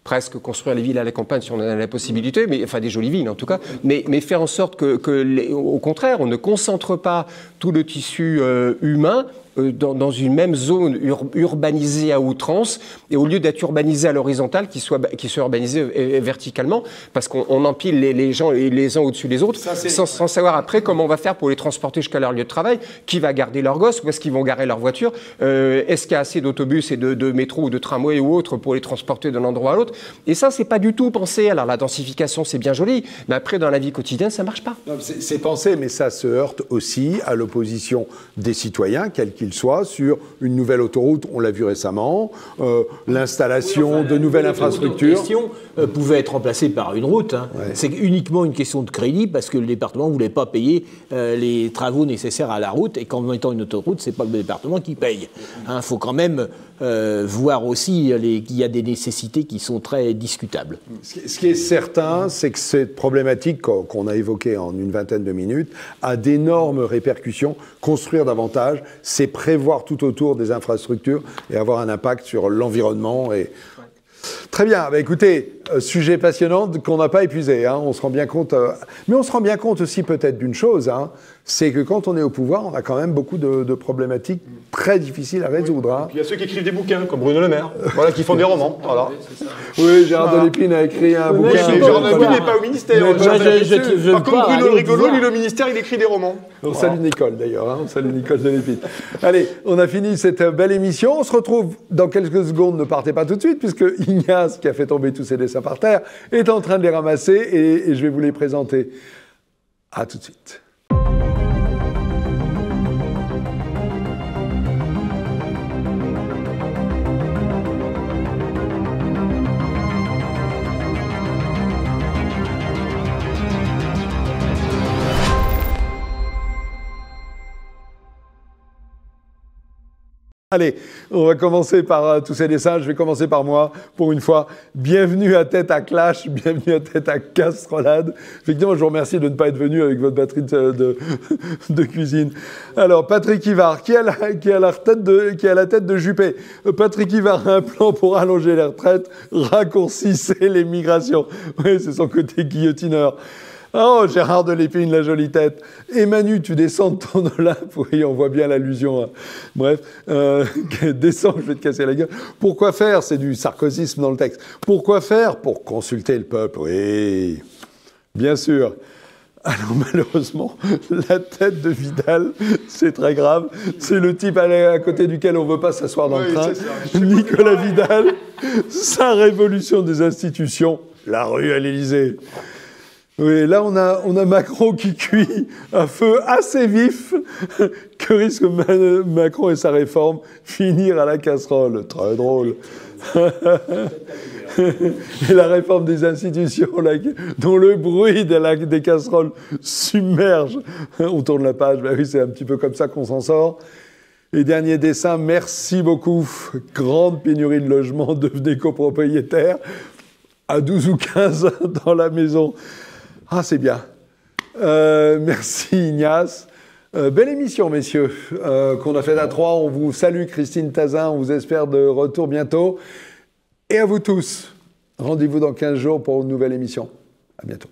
presque construire les villes à la campagne si on en a la possibilité, mais enfin des jolies villes en tout cas, mais faire en sorte au contraire, on ne concentre pas tout le tissu humain dans une même zone urbanisée à outrance, et au lieu d'être urbanisé à l'horizontale, qui soit urbanisé verticalement, parce qu'on empile les gens les uns au-dessus des autres, sans savoir après comment on va faire pour les transporter jusqu'à leur lieu de travail, qui va garder leurs gosses, où est-ce qu'ils vont garer leur voiture, est-ce qu'il y a assez d'autobus et de métro ou de tramway ou autre pour les transporter d'un endroit à l'autre. Et ça, c'est pas du tout pensé. Alors la densification, c'est bien joli, mais après, dans la vie quotidienne, ça marche pas. C'est pensé, mais ça se heurte aussi à l'opposition des citoyens, quels qu'ils soient, sur une nouvelle autoroute, on l'a vu récemment, l'installation de nouvelles infrastructures. La question pouvait être remplacée par une route. Hein. Ouais. C'est uniquement une question de crédit, parce que le département ne voulait pas payer les travaux nécessaires à la route, et qu'en étant une autoroute, c'est pas le département qui paye. Il faut quand même voir aussi qu'il y a des nécessités qui sont très discutables. Ce qui est certain, c'est que cette problématique qu'on a évoquée en une vingtaine de minutes a d'énormes répercussions. Construire davantage, c'est prévoir tout autour des infrastructures et avoir un impact sur l'environnement. Très bien, écoutez, sujet passionnant qu'on n'a pas épuisé, hein, on se rend bien compte, mais on se rend bien compte aussi peut-être d'une chose, hein, c'est que quand on est au pouvoir, on a quand même beaucoup de problématiques très difficiles à résoudre. Hein. Et puis il y a ceux qui écrivent des bouquins, comme Bruno Le Maire, voilà, qui font des romans. Voilà. Oui, Gérard Delépine a écrit un bouquin. Oui, Gérard Delépine n'est pas au ministère. Par contre, Bruno Rigolo, lui, le ministère, il écrit des romans. On salue Nicole d'ailleurs, hein, on salue Nicole Delépine. Allez, on a fini cette belle émission, on se retrouve dans quelques secondes, ne partez pas tout de suite, puisque Ignace, qui a fait tomber tous ses dessins par terre, est en train de les ramasser et je vais vous les présenter. À tout de suite. Allez, on va commencer par tous ces dessins. Je vais commencer par moi, pour une fois. Bienvenue à Tête à Clash, bienvenue à Tête à Castrolade. Effectivement, je vous remercie de ne pas être venu avec votre batterie de cuisine. Alors, Patrick Ivard, qui a la tête de Juppé. Patrick Ivard a un plan pour allonger les retraites, raccourcissez les migrations. Oui, c'est son côté guillotineur. Oh, Gérard de Lépine, la jolie tête. Et Manu, tu descends de ton Olympe. Oui, on voit bien l'allusion. Hein. Bref, descends, je vais te casser la gueule. Pourquoi faire? C'est du sarkozysme dans le texte. Pourquoi faire? Pour consulter le peuple. Oui, bien sûr. Alors malheureusement, la tête de Vidal, c'est très grave. C'est le type à côté duquel on ne veut pas s'asseoir dans le train. Nicolas Vidal, sa révolution des institutions, la rue à l'Élysée. Oui, là on a Macron qui cuit à feu assez vif. Que risque Macron et sa réforme? Finir à la casserole. Très drôle. Et la réforme des institutions, dont le bruit des casseroles submerge. On tourne la page, ben oui, c'est un petit peu comme ça qu'on s'en sort. Et dernier dessin, merci beaucoup. Grande pénurie de logements, devenez copropriétaire. À 12 ou 15 dans la maison. Ah, c'est bien. Merci Ignace. Belle émission, messieurs, qu'on a faite à 3. On vous salue, Christine Tazin. On vous espère de retour bientôt. Et à vous tous, rendez-vous dans 15 jours pour une nouvelle émission. À bientôt.